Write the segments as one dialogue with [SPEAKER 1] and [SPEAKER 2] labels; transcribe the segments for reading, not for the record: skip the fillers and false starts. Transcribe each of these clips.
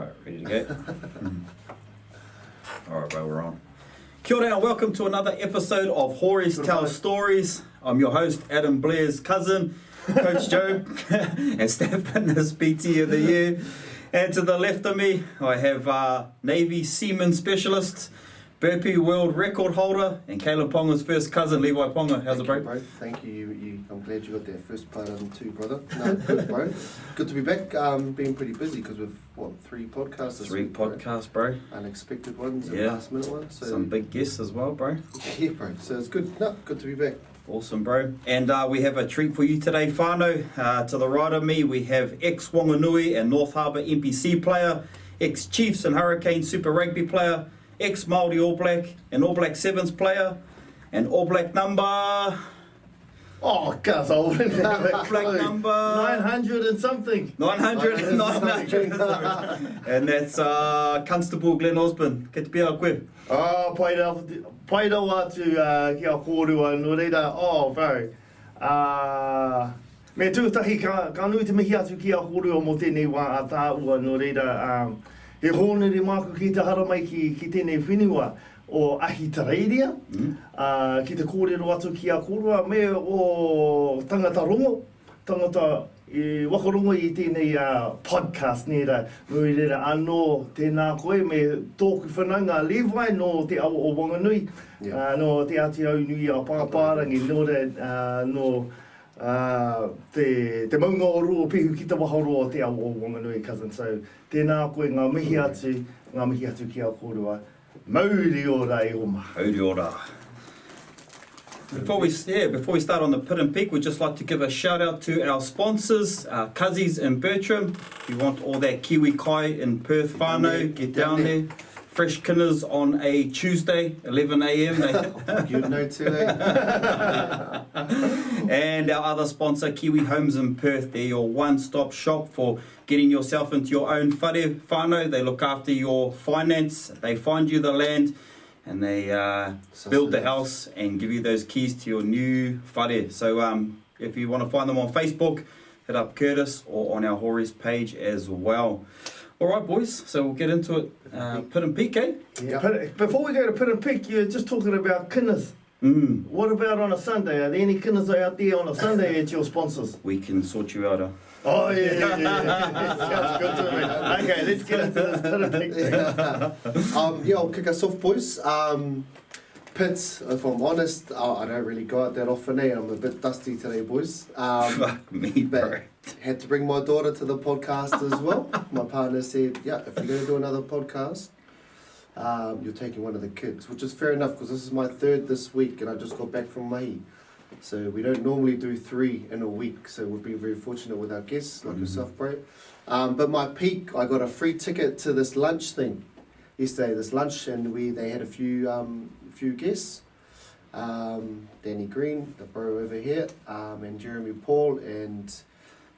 [SPEAKER 1] Alright, ready to go? Alright, bro, we're on. Kia ora and welcome to another episode of Horis Tell Stories. I'm your host, Adam Blair's cousin, Coach Jobe and Staff Fitness PT of the Year. And to the left of me, I have Navy Seaman Specialist, burpee world record holder, and Caleb Ponga's first cousin, Leroy Ponga. How's it, bro?
[SPEAKER 2] Thank you. I'm glad you got that first part on too, brother. No, good, bro. Good to be back. Been pretty busy because we've, three podcasts this week,
[SPEAKER 1] podcasts, bro.
[SPEAKER 2] Unexpected ones and last minute ones. So
[SPEAKER 1] some big guests as well, bro.
[SPEAKER 2] Yeah, bro. So it's good. No, good to be back.
[SPEAKER 1] Awesome, bro. And we have a treat for you today, whānau. To the right of me, we have ex-Wanganui and North Harbour NPC player, ex-Chiefs and Hurricane Super Rugby player, ex-Māori All Black and All Black Sevens player, and All Black number...
[SPEAKER 3] Oh, cuz I wouldn't have a clue.
[SPEAKER 1] Black number...
[SPEAKER 3] 900 and something.
[SPEAKER 1] 900. And that's Constable Glen Osborne. Ke te pia koe.
[SPEAKER 3] Oh, pai rawa atu ki a kōrua no reira. Oh, bro. Me tūtahi ka nui te mihi atu ki a kōrua mo tēnei wā a tāua no reira. He hōnere māku ki te hara mai ki tēnei whenua o ahi tareiria, ki te kōrero atu ki a kōrua, me o tangata rongo, tangata i wakarongo i tēnei podcast nera, nui reira anō tēnā koe, me tōku whananga Leroy no te awa o Wanganui, no te ati au nui a pāpārangi, no te maunga o rua pihu ki te waharo o te awa o Wanganui, cousin. So tēnā koe ngā mihi atu ki a kōrua. Mauri ora e oma.
[SPEAKER 1] Mauri ora. Before we start on the Pit and Peak, we'd just like to give a shout out to our sponsors, Cuzzies and Bertram. If you want all that Kiwi Kai in Perth whānau, get down there. Fresh kinners on a Tuesday, 11 a.m.
[SPEAKER 2] You know too, eh?
[SPEAKER 1] And our other sponsor, Kiwi Homes in Perth. They're your one-stop shop for getting yourself into your own whare whānau. They look after your finance. They find you the land and they build the house and give you those keys to your new whare. So if you want to find them on Facebook, hit up Curtis or on our Horis page as well. All right, boys, so we'll get into it. Pit and Peak, eh?
[SPEAKER 3] Yeah. Before we go to Pit and Peak, you're just talking about kinners. What about on a Sunday? Are there any kinners out there on a Sunday at your sponsors?
[SPEAKER 1] We can sort you out.
[SPEAKER 3] Oh, yeah. Sounds good to me. Okay, let's get into this Pit and Peak thing.
[SPEAKER 2] I'll kick us off, boys. Pits, if I'm honest, I don't really go out that often, eh? I'm a bit dusty today, boys.
[SPEAKER 1] Fuck me, bro.
[SPEAKER 2] Had to bring my daughter to the podcast as well. My partner said, yeah, if you're going to do another podcast, you're taking one of the kids, which is fair enough because this is my third this week and I just got back from Mahi. So we don't normally do 3 in a week, so we've been very fortunate with our guests, like yourself, bro. But my peak, I got a free ticket to this lunch thing yesterday, this lunch, and they had a few guests. Danny Green, the bro over here, and Jeremy Paul, and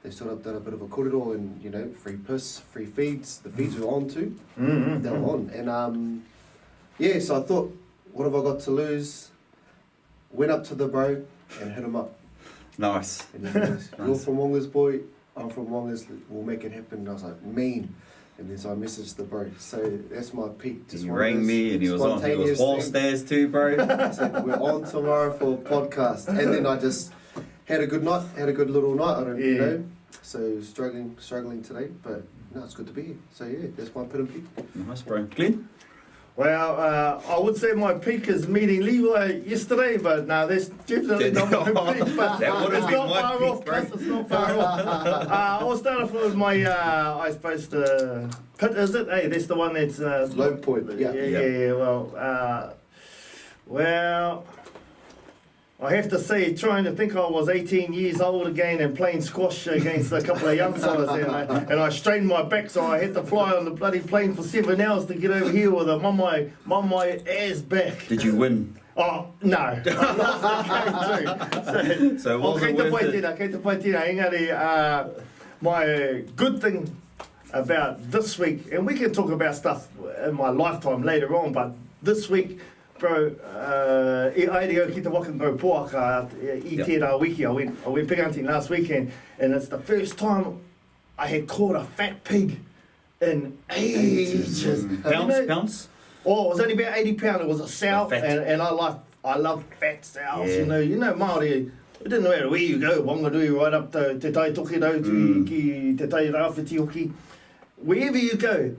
[SPEAKER 2] they sort of done a bit of a korero and, free piss, free feeds. The feeds were on too. They were on. And so I thought, what have I got to lose? Went up to the bro and hit him up.
[SPEAKER 1] Nice.
[SPEAKER 2] And he goes, you're from Wongas, boy. I'm from Wongas. We'll make it happen. And I was like, mean. And then so I messaged the bro. So that's my peak.
[SPEAKER 1] Just he rang me and he was on. He was wall stairs too, bro.
[SPEAKER 2] I said, we're on tomorrow for a podcast. And then I just had a good night, had a good little night. I don't know. So struggling today, but no, it's good to be here. So yeah, that's my Pit and Peak.
[SPEAKER 1] Nice, bro. Glenn?
[SPEAKER 3] Well, I would say my peak is meeting Leroy yesterday, but no, that's definitely not my peak. But
[SPEAKER 1] that would have been my peak, bro.
[SPEAKER 3] It's not far off. I'll start off with my, I suppose the pit, is it? Hey, that's the one that's
[SPEAKER 2] low point.
[SPEAKER 3] Yeah. Well, I have to say, trying to think I was 18 years old again and playing squash against a couple of youngsters and I strained my back, so I had to fly on the bloody plane for 7 hours to get over here with a my ass back.
[SPEAKER 1] Did you win?
[SPEAKER 3] Oh, no. So
[SPEAKER 1] wasn't worth it.
[SPEAKER 3] Kei te pai tira, engari, my good thing about this week, and we can talk about stuff in my lifetime later on, but this week, bro, e aere au ki te Wakangau Poaka I tērā wiki. I went pig hunting last weekend, and it's the first time I had caught a fat pig in ages.
[SPEAKER 1] Pounds?
[SPEAKER 3] Oh, it was only about 80 pound. It was a sow, and I love fat sows.
[SPEAKER 1] Yeah.
[SPEAKER 3] You know Māori. It didn't matter where you go, Wanganui right up to Te Tai Tokiro, ki Te Tai Rāwhiti Hoki. Wherever you go,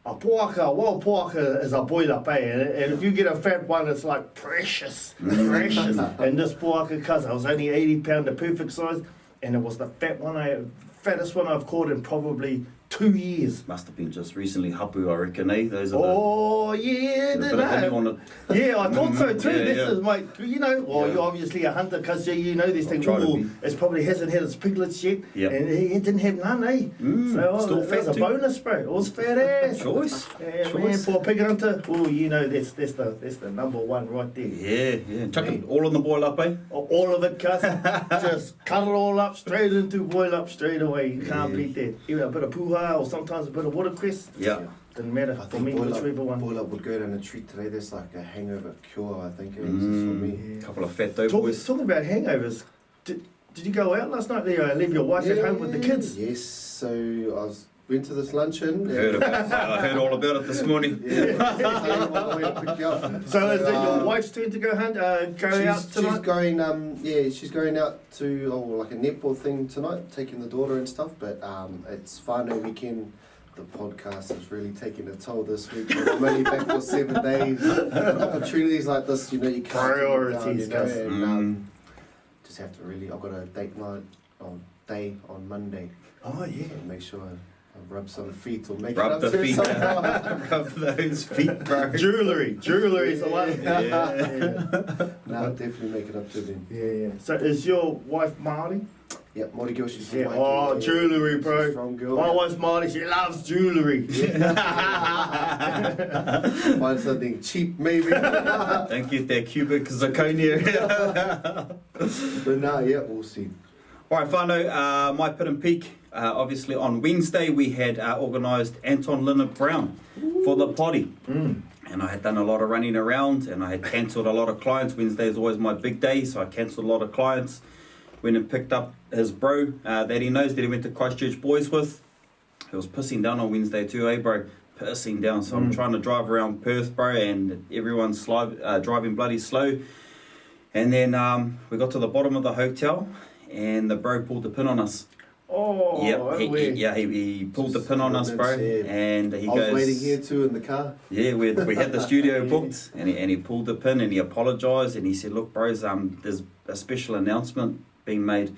[SPEAKER 3] a wild poaka is a boil-up, eh? And if you get a fat one, it's like precious. And this poaka cousin was only 80 pound, the perfect size, and it was the fattest one I've caught in probably 2 years.
[SPEAKER 1] Must have been just recently hapu, I reckon, eh? Those are
[SPEAKER 3] Yeah, I thought so too. Is my, you're obviously a hunter, cause you know this thing. It probably hasn't had its piglets yet, and it didn't have none, eh? So it was a bonus, bro. It was fat ass.
[SPEAKER 1] Choice.
[SPEAKER 3] Man, for a pig hunter, that's the number one right there.
[SPEAKER 1] Yeah. Chuck it all in the boil up, eh?
[SPEAKER 3] All of it, cuz. Just cut it all up, straight into boil up straight away. You can't beat that. Even a bit of puha or sometimes a bit of watercress.
[SPEAKER 1] Yeah.
[SPEAKER 3] Didn't matter for me, whichever one.
[SPEAKER 2] Boil up would go down a treat today. That's like a hangover cure, I think it was for me.
[SPEAKER 1] A couple of fat dough boys.
[SPEAKER 3] Talking about hangovers, did you go out last night? Leave your wife at home with the kids?
[SPEAKER 2] Yes, so I went to this luncheon.
[SPEAKER 1] I heard all about it this morning.
[SPEAKER 3] So is it your wife's turn to go out tonight?
[SPEAKER 2] She's going, she's going out to like a netball thing tonight, taking the daughter and stuff. But it's whānau weekend. The podcast is really taking a toll this week. I'm only back for 7 days. Opportunities like this, you can't.
[SPEAKER 3] Priorities,
[SPEAKER 2] and just have to really. I've got a date night day on Monday.
[SPEAKER 3] Oh yeah.
[SPEAKER 2] So make sure I rub some feet or make
[SPEAKER 1] Rub
[SPEAKER 2] it up
[SPEAKER 1] the
[SPEAKER 2] to
[SPEAKER 1] feet.
[SPEAKER 2] someone.
[SPEAKER 1] Rub those feet, bro.
[SPEAKER 3] Jewellery is the one.
[SPEAKER 2] No, definitely make it up to them.
[SPEAKER 3] Yeah. So is your wife Māori?
[SPEAKER 2] Yeah, Māori girl, she's
[SPEAKER 3] Yeah. Oh, jewellery, bro.
[SPEAKER 2] She's a strong girl.
[SPEAKER 3] My wife's Māori, she loves jewellery.
[SPEAKER 2] Find something cheap, maybe.
[SPEAKER 1] Don't get that cubic zirconia.
[SPEAKER 2] But we'll see.
[SPEAKER 1] All right, whānau, my pit and peak. Obviously, on Wednesday, we had organised Anton, Leonard, Brown for the potty. And I had done a lot of running around, and I had cancelled a lot of clients. Wednesday is always my big day, so I cancelled a lot of clients. Went and picked up his bro that he knows that he went to Christchurch Boys with. He was pissing down on Wednesday too, bro? Pissing down. So I'm trying to drive around Perth, bro, and everyone's driving bloody slow. And then we got to the bottom of the hotel, and the bro pulled the pin on us.
[SPEAKER 3] Oh,
[SPEAKER 1] he pulled the pin on us, bro. And he goes.
[SPEAKER 2] I was waiting here too in the car.
[SPEAKER 1] Yeah, we had the studio booked, and he pulled the pin, and he apologised, and he said, "Look, bros, there's a special announcement being made,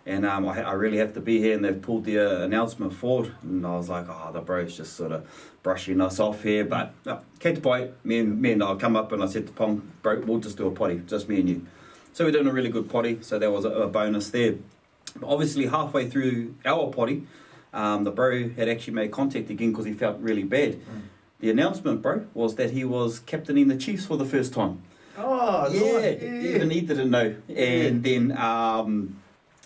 [SPEAKER 1] and I really have to be here, and they've pulled the announcement forward." And I was like, the bro's just sort of brushing us off here, but Kate Boy, me and I'll come up, and I said to Pong, bro, we'll just do a potty, just me and you. So we're doing a really good potty, so there was a bonus there. But obviously halfway through our potty, the bro had actually made contact again because he felt really bad. The announcement, bro, was that he was captaining the Chiefs for the first time.
[SPEAKER 3] Oh,
[SPEAKER 1] yeah, even he didn't know. And then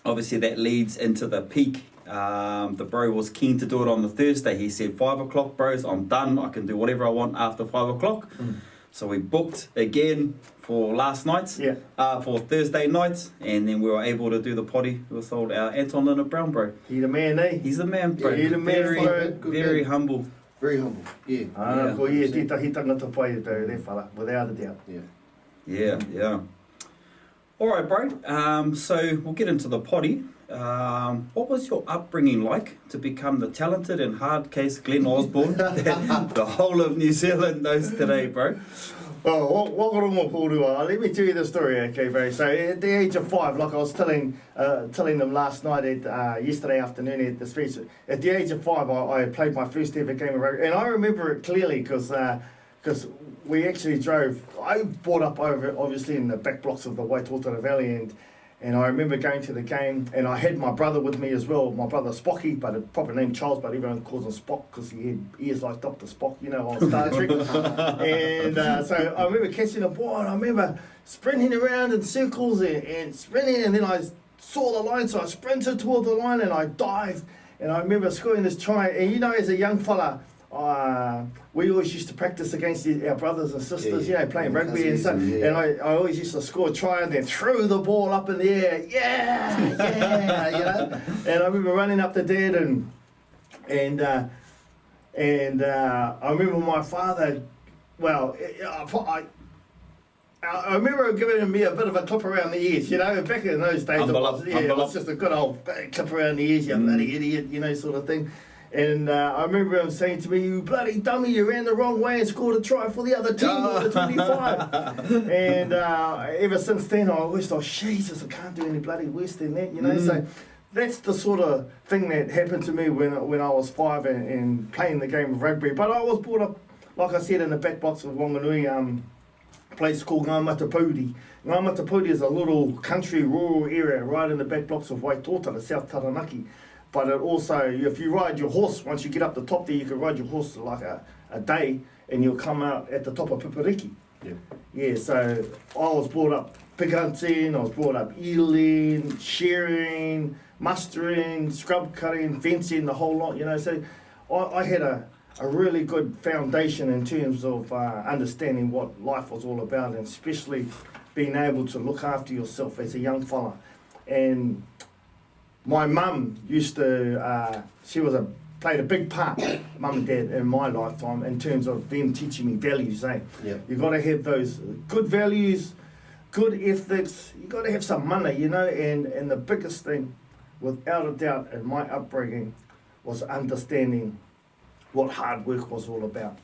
[SPEAKER 1] obviously that leads into the peak. The bro was keen to do it on the Thursday. He said, 5 o'clock, bros, I'm done. I can do whatever I want after 5 o'clock. So we booked again for last night, for Thursday night, and then we were able to do the potty with old Anton, Leonard, Brown, bro.
[SPEAKER 3] He's the man, eh?
[SPEAKER 1] He's the man, bro.
[SPEAKER 3] He's the man,
[SPEAKER 1] very humble.
[SPEAKER 2] Very humble, yeah.
[SPEAKER 3] Tētahi tangata pai tau re whara, without a doubt.
[SPEAKER 1] Yeah. All right, bro. So we'll get into the potty. What was your upbringing like to become the talented and hard case Glen Osborne that the whole of New Zealand knows today, bro?
[SPEAKER 3] Well, let me tell you the story, okay, bro. So at the age of 5, like I was telling them last night, yesterday afternoon at the speech, at the age of 5, I played my first ever game of rugby, and I remember it clearly because we actually drove. I brought up over, obviously, in the back blocks of the Waitotara Valley, and I remember going to the game, and I had my brother with me as well, my brother Spocky, but a proper name Charles, but everyone calls him Spock because he had ears like Dr. Spock, on Star Trek. And so I remember catching the ball, and I remember sprinting around in circles and sprinting, and then I saw the line, so I sprinted toward the line, and I dived, and I remember scoring this try, and as a young fella, we always used to practice against our brothers and sisters, playing rugby and stuff. And I always used to score a try and then throw the ball up in the air. And I remember running up to Dad and And I remember my father, well, I remember giving me a bit of a clip around the ears, you know, back in those days, it was just a good old clip around the ears, you bloody idiot, you know, sort of thing. And I remember him saying to me, "You bloody dummy, you ran the wrong way and scored a try for the other team on the 25. And ever since then, I wished, oh, Jesus, I can't do any bloody worse than that, you know. So that's the sort of thing that happened to me when I was 5 and playing the game of rugby. But I was brought up, like I said, in the back blocks of Wanganui, a place called Ngāmatapōuri. Ngāmatapōuri is a little country rural area right in the back blocks of Waitota, the South Taranaki. But it also, if you ride your horse, once you get up the top there, you can ride your horse like a day and you'll come out at the top of Pipariki. Yeah, so I was brought up pig hunting, I was brought up eeling, shearing, mustering, scrub cutting, fencing, the whole lot, you know. So I had a really good foundation in terms of understanding what life was all about, and especially being able to look after yourself as a young fella. And my mum used to, played a big part, mum and dad, in my lifetime in terms of them teaching me values, eh? You've got to have those good values, good ethics, you've got to have some money, you know, and the biggest thing, without a doubt, in my upbringing was understanding what hard work was all about.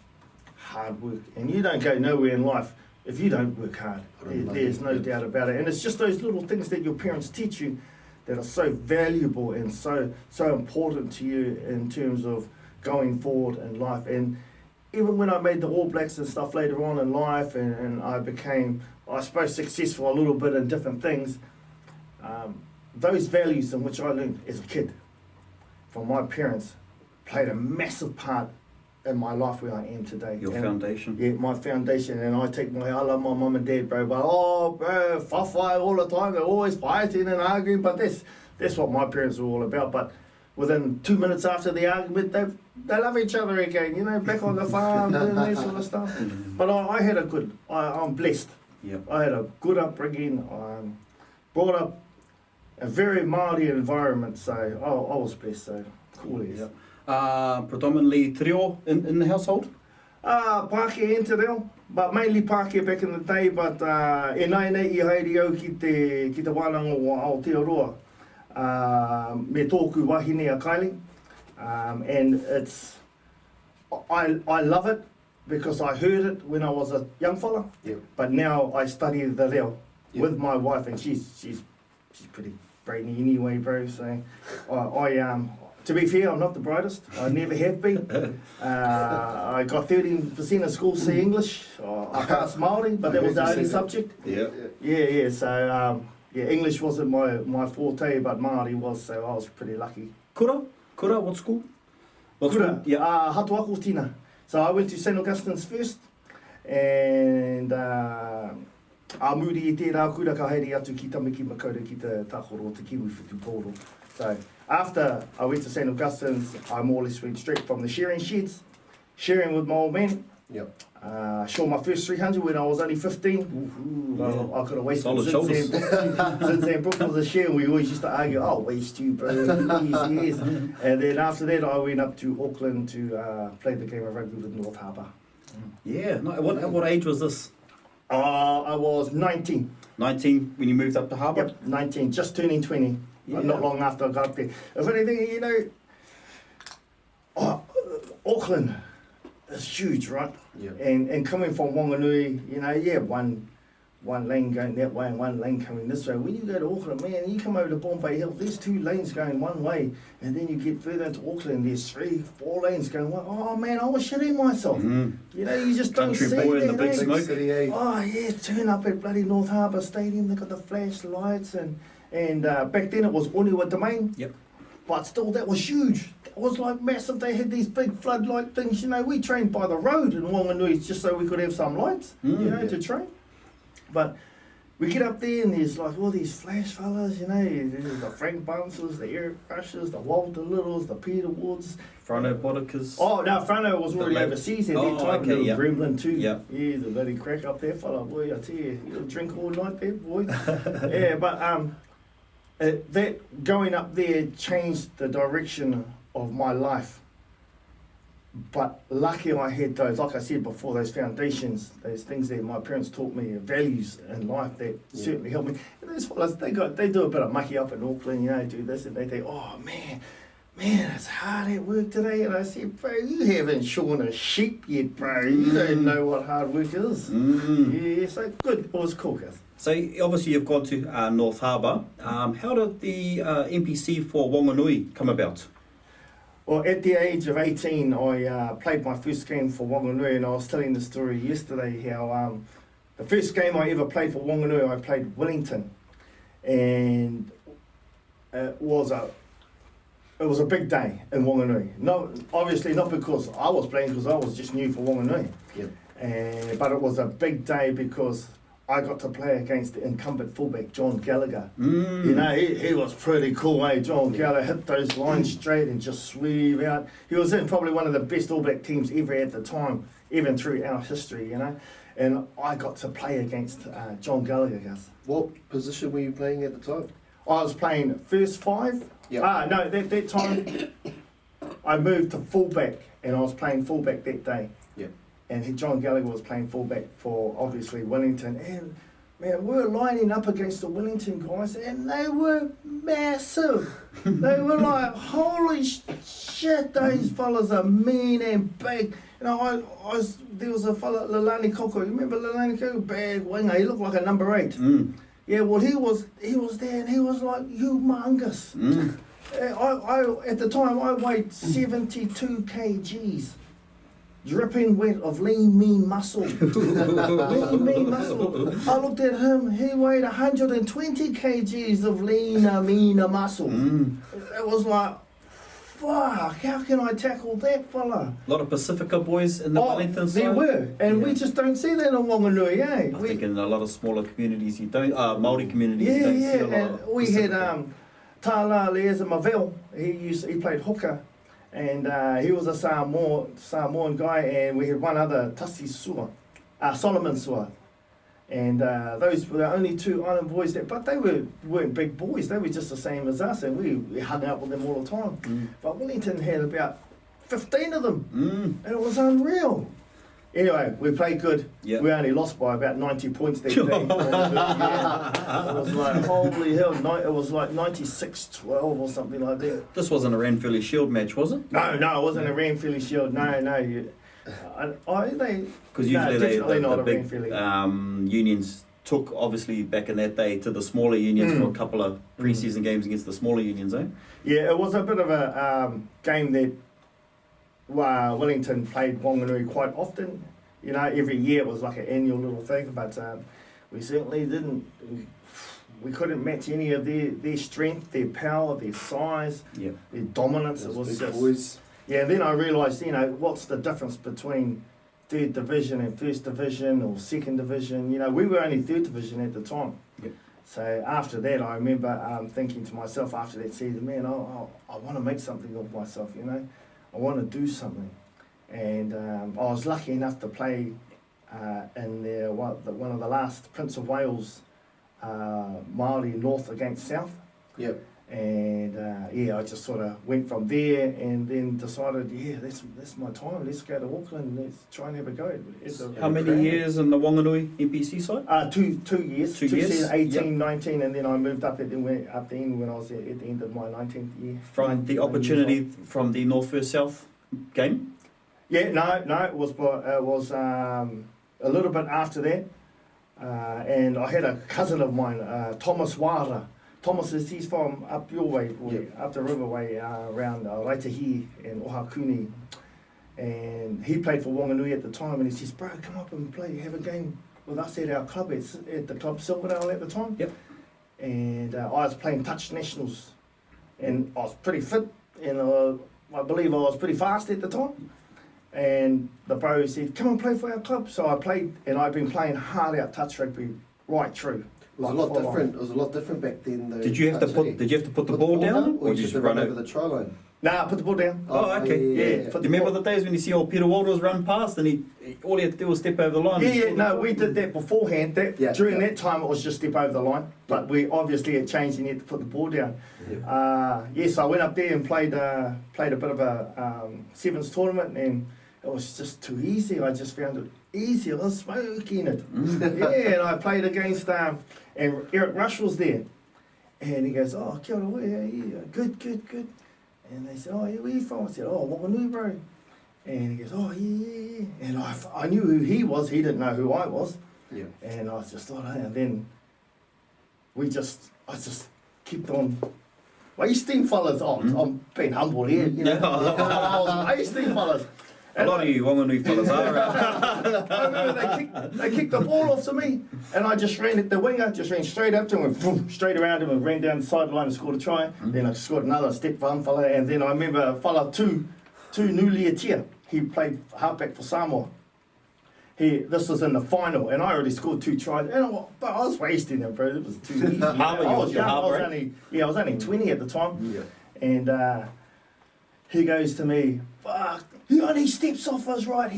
[SPEAKER 3] Hard work. And you don't go nowhere in life if you don't work hard. There's no doubt about it. And it's just those little things that your parents teach you that are so valuable and so important to you in terms of going forward in life. And even when I made the All Blacks and stuff later on in life, and I became, I suppose, successful a little bit in different things, those values in which I learned as a kid from my parents played a massive part in my life where I am today.
[SPEAKER 1] Your foundation.
[SPEAKER 3] Yeah, my foundation. And I love my mum and dad, bro. But bro, whawhai all the time. They're always fighting and arguing. But that's what my parents were all about. But within 2 minutes after the argument, they love each other again. You know, back on the farm, doing that sort of stuff. But I had a good. I'm blessed.
[SPEAKER 1] Yep.
[SPEAKER 3] I had a good upbringing. Brought up a very Māori environment. So I was blessed. So cool.
[SPEAKER 1] Yep. Predominantly te reo in the household?
[SPEAKER 3] Pākehā and te reo, but mainly Pākehā back in the day, but e nai nei I haere au ki te wānanga o Aotearoa me tōku wahine a Kaili, and it's I love it because I heard it when I was a young fella, but now I study the reo with my wife, and she's pretty brainy anyway, bro, so to be fair, I'm not the brightest. I never have been. I got 13% of school C English. I passed Māori, but that was the only subject. Yeah. So English wasn't my forte, but Māori was. So I was pretty lucky.
[SPEAKER 1] Kura, what school?
[SPEAKER 3] Kura, Hatuako Tina. So I went to St Augustine's first, and muri I tērā kura ka haere atu ki tamiki makaurau ki te tākoro te kiwi whutupōro. So after I went to St Augustine's, I more or less went straight from the shearing sheds, shearing with my old man. Shore my first 300 when I was only 15. Well, I could have wasted since then. Brooke was a shear, and we always used to argue, "Oh, waste you, bro." yes. And then after that, I went up to Auckland to play the game of rugby with North Harbour.
[SPEAKER 1] Yeah. No, what age was this?
[SPEAKER 3] I was 19.
[SPEAKER 1] 19 when you moved up to Harbour?
[SPEAKER 3] Yep, 19, just turning 20. Yeah. Not long after I got there. If anything, you know, Auckland is huge, right? And coming from Wanganui, you know, one lane going that way and one lane coming this way. When you go to Auckland, man, you come over to Bombay Hill, there's 2 lanes going one way, and then you get further into Auckland, there's 3, 4 lanes going one. Oh man, I was shitting myself. You know, you just don't see
[SPEAKER 1] boy
[SPEAKER 3] that.
[SPEAKER 1] In the big smoke.
[SPEAKER 3] Oh yeah, turn up at bloody North Harbour Stadium, they got the flashlights and back then it was Uniwa Domain.
[SPEAKER 1] Yep.
[SPEAKER 3] But still, that was huge. It was like massive. They had these big floodlight things. You know, we trained by the road in Wanganui just so we could have some lights, to train. But we get up there and there's like all these flash fellas, you know, there's the Frank Bunces, the Eric Rushers, the Walter Littles, the Peter Woods.
[SPEAKER 1] Frono Bodicas.
[SPEAKER 3] Oh, no, Frono was already overseas at that time.
[SPEAKER 1] Okay,
[SPEAKER 3] little Gremlin too.
[SPEAKER 1] Yeah,
[SPEAKER 3] the bloody crack up there, fella, boy, I tell you, you'll drink all night there, boy. Yeah, but that going up there changed the direction of my life. But lucky I had those, like I said before, those foundations, those things that my parents taught me, values in life that certainly helped me. And those fellas, they do a bit of mucky up in Auckland, you know, do this, and they think, oh man, it's hard at work today. And I said, bro, you haven't shorn a sheep yet, bro. You don't know what hard work is. Yeah, so good. It was cool, guys.
[SPEAKER 1] So obviously you've gone to North Harbour. How did the NPC for Wanganui come about?
[SPEAKER 3] Well, at the age of 18, I played my first game for Wanganui, and I was telling the story yesterday how the first game I ever played for Wanganui, I played Wellington, and it was a big day in Wanganui. Obviously not because I was playing, because I was just new for Wanganui.
[SPEAKER 2] Yep.
[SPEAKER 3] But it was a big day because I got to play against the incumbent fullback, John Gallagher. You know, he was pretty cool, eh? John Gallagher hit those lines straight and just sweep out. He was in probably one of the best All Black teams ever at the time, even through our history, you know. And I got to play against John Gallagher, guys.
[SPEAKER 2] What position were you playing at the time?
[SPEAKER 3] I was playing first five.
[SPEAKER 2] Yep.
[SPEAKER 3] No, that time I moved to fullback, and I was playing fullback that day.
[SPEAKER 2] Yep.
[SPEAKER 3] And John Gallagher was playing fullback for, obviously, Wellington. And, man, we were lining up against the Wellington guys, and they were massive. They were like, holy shit, those fellas are mean and big. You know, there was a fella, Leilani Koko. You remember Leilani Koko? Big winger. He looked like a number 8. Yeah, well, he was there, and he was like humongous. At the time, I weighed 72 kgs. Dripping wet of lean, mean muscle. Lean, mean muscle. I looked at him, he weighed 120 kgs of lean, mean muscle. It was like, fuck, how can I tackle that fella?
[SPEAKER 1] A lot of Pacifica boys in the Wellington side.
[SPEAKER 3] There were, and we just don't see that in Wanganui, eh?
[SPEAKER 1] I think in a lot of smaller communities you don't, Māori communities you don't see a lot of
[SPEAKER 3] we had
[SPEAKER 1] Pacifica.
[SPEAKER 3] Tāla Leeza Mavel, he played hooker. And he was a Samoan guy, and we had one other, Tassi Sua, Solomon Sua. And those were the only two island boys but they weren't big boys, they were just the same as us, and we hung out with them all the time. But Wellington had about 15 of them, and it was unreal. Anyway, we played good.
[SPEAKER 1] Yep.
[SPEAKER 3] We only lost by about 90 points that day. It was like, holy hell, it was like 96-12 or something like that.
[SPEAKER 1] This wasn't a Ranfurly Shield match, was it?
[SPEAKER 3] No, it wasn't a Ranfurly Shield. No.
[SPEAKER 1] Because usually
[SPEAKER 3] the
[SPEAKER 1] big unions took, obviously, back in that day, to the smaller unions for a couple of pre-season games against the smaller unions, eh?
[SPEAKER 3] Yeah, it was a bit of a game that Wellington played Wanganui quite often. You know, every year it was like an annual little thing, but we certainly we couldn't match any of their strength, their power, their size, their dominance. It was just
[SPEAKER 2] boys.
[SPEAKER 3] Yeah, then I realised, you know, what's the difference between third division and first division or second division? You know, we were only third division at the time.
[SPEAKER 1] Yep.
[SPEAKER 3] So after that, I remember thinking to myself after that season, man, I want to make something of myself, you know. I want to do something. And I was lucky enough to play in one of the last Prince of Wales Māori North against South.
[SPEAKER 2] Yep.
[SPEAKER 3] And I just sort of went from there and then decided, that's my time. Let's go to Auckland. Let's try and have a go.
[SPEAKER 1] How many years in the Wanganui NPC side?
[SPEAKER 3] 2 years.
[SPEAKER 1] 2 years?
[SPEAKER 3] Seasons, 18, 19, and then I moved up at the end when I was at the end of my 19th year.
[SPEAKER 1] From the opportunity from the North vs South game?
[SPEAKER 3] Yeah, no, it was a little bit after that. And I had a cousin of mine, Thomas Wara. Thomas he's from up your way, up the river way, around Raitahi and Ohakuni. And he played for Wanganui at the time, and he says, bro, come up and play, have a game with us at our club, at the club Silverdale at the time.
[SPEAKER 1] Yep.
[SPEAKER 3] And I was playing touch nationals, and I was pretty fit, and I believe I was pretty fast at the time. And the bro said, come and play for our club. So I played, and I'd been playing hard out touch rugby right through.
[SPEAKER 2] It was a lot different. It was a lot different back then. Though,
[SPEAKER 1] Did you have to put the ball down,
[SPEAKER 2] or did you run over the try line?
[SPEAKER 3] Nah, put the ball down.
[SPEAKER 1] Oh, okay.
[SPEAKER 3] Yeah.
[SPEAKER 1] Do you remember the days when you see old Peter Walters run past and all he had to do was step over the line?
[SPEAKER 3] No, we did that beforehand. During that time, it was just step over the line. But we obviously had changed and you had to put the ball down. So I went up there and played a bit of a sevens tournament, and it was just too easy. I just found it easy. I was smoking it. And I played against, and Eric Rush was there. And he goes, oh, kia ora, yeah, good. And they said, oh, yeah, where you from? I said, oh, Wanganui, bro. And he goes, oh, yeah. And I knew who he was. He didn't know who I was.
[SPEAKER 2] Yeah.
[SPEAKER 3] And I just thought, hey, and then I just kept on. Well, you team fellas, I'm being humble here. You know? I used to team fellas.
[SPEAKER 1] A lot of you Wanganui fellas are.
[SPEAKER 3] I remember they kicked the ball off to me, and I just ran at the winger, just ran straight up to him, and boom, straight around him, and ran down the sideline and scored a try. Then I scored another step one fella, and then I remember a fella, two Nuliatia. He played halfback for Samoa. This was in the final, and I already scored 2 tries, but I was wasting them, bro. It was too easy. I was only 20 at the time, and he goes to me, fuck, he only steps off us right,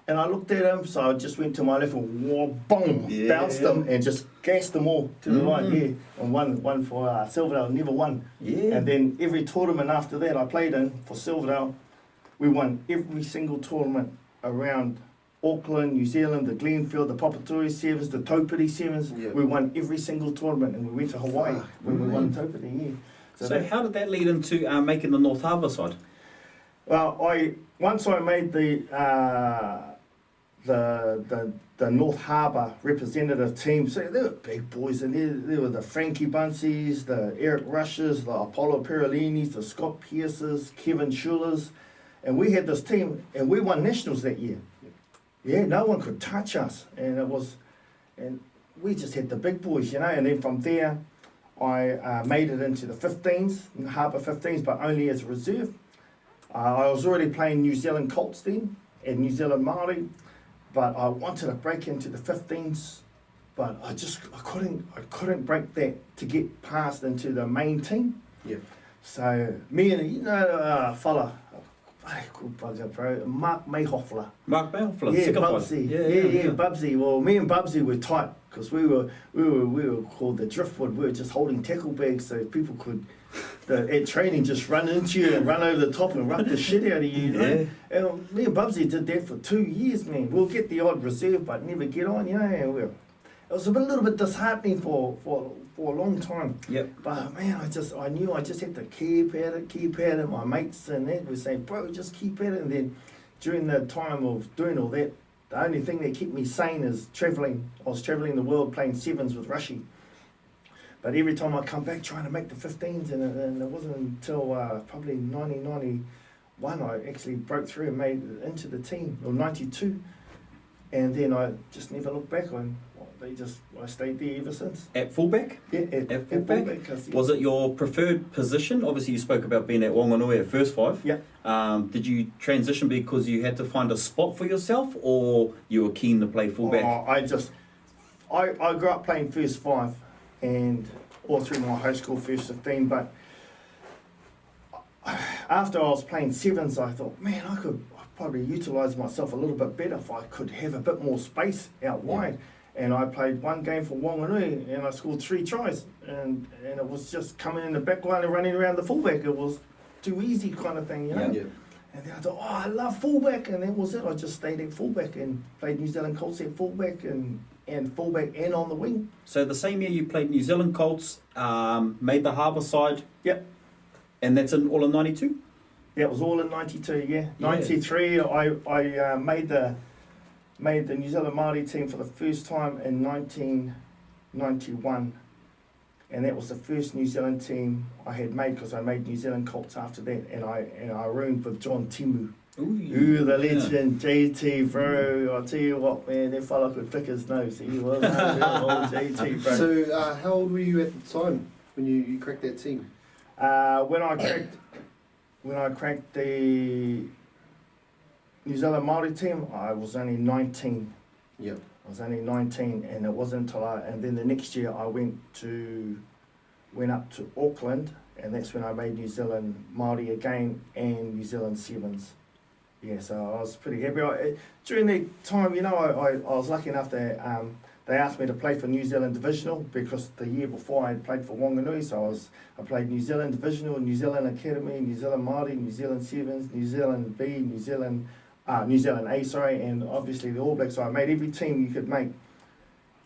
[SPEAKER 3] and I looked at him, so I just went to my left and boom, bounced them and just gassed them all to the right, and won for Silverdale, never won. And then every tournament after that I played in for Silverdale, we won every single tournament around Auckland, New Zealand, the Glenfield, the Papaturi Sevens, the Taupiti Sevens. We won every single tournament, and we went to Hawaii when we won Taupiti.
[SPEAKER 1] So how did that lead into making the North Harbour side?
[SPEAKER 3] Well, once I made the North Harbour representative team, so they were big boys, and there were the Frankie Bunceys, the Eric Rushes, the Apollo Perolinis, the Scott Pierces, Kevin Schulers, and we had this team, and we won nationals that year. Yeah, no one could touch us, and we just had the big boys, you know. And then from there, I made it into the 15s, Harbour 15s, but only as a reserve. I was already playing New Zealand Colts then, and New Zealand Māori, but I wanted to break into the 15s, but I couldn't break that to get past into the main team. So me and a fella, good bugger, bro, Mark Mayhoffler.
[SPEAKER 1] Bubsy.
[SPEAKER 3] Bubsy. Well, me and Bubsy were tight because we were called the driftwood. We were just holding tackle bags so people could at training just run into you and run over the top and rub the shit out of you. And me and Bubsy did that for 2 years, man. We'll get the odd reserve but never get on, you know. And it was a little bit disheartening for a long time. But man, I knew I just had to keep at it. My mates and that were saying, bro, just keep at it. And then during the time of doing all that, the only thing that kept me sane is travelling. I was travelling the world playing sevens with Rushy. But every time I come back trying to make the 15s, and it wasn't until probably 1991 I actually broke through and made it into the team, or 92. And then I just never looked back on. I stayed there ever since.
[SPEAKER 1] At fullback?
[SPEAKER 3] Yeah, at fullback.
[SPEAKER 1] Was it your preferred position? Obviously you spoke about being at Wanganui at first five. Did you transition because you had to find a spot for yourself, or you were keen to play fullback?
[SPEAKER 3] I grew up playing first five, and all through my high school first 15, but after I was playing sevens, I thought, man, I could probably utilise myself a little bit better if I could have a bit more space out wide. And I played one game for Wanganui, and I scored 3 tries, and it was just coming in the back line and running around the fullback. It was too easy kind of thing, you know. And then I thought, I love fullback, and that was it. I just stayed at fullback and played New Zealand Colts at fullback and fullback and on the wing.
[SPEAKER 1] So the same year you played New Zealand Colts, made the Harbour side. And that's all in 92?
[SPEAKER 3] Yeah, it was all in 92, 93, I made the New Zealand Māori team for the first time in 1991. And that was the first New Zealand team I had made, because I made New Zealand Colts after that, and I roomed with John Timu. Ooh, the legend, JT, bro. I'll tell you what, man, that fella could pick his nose. He was old JT, bro.
[SPEAKER 2] So, how old were you at the time when you cracked that team?
[SPEAKER 3] When I cracked the New Zealand Māori team, I was only 19.
[SPEAKER 2] I
[SPEAKER 3] was only 19, and it wasn't until and then the next year I went up to Auckland and that's when I made New Zealand Māori again and New Zealand Sevens. Yeah, so I was pretty happy. During that time, you know, I was lucky enough that they asked me to play for New Zealand Divisional, because the year before I had played for Wanganui, so I played New Zealand Divisional, New Zealand Academy, New Zealand Māori, New Zealand Sevens, New Zealand B, New Zealand A, sorry, and obviously the All Blacks. So I made every team you could make.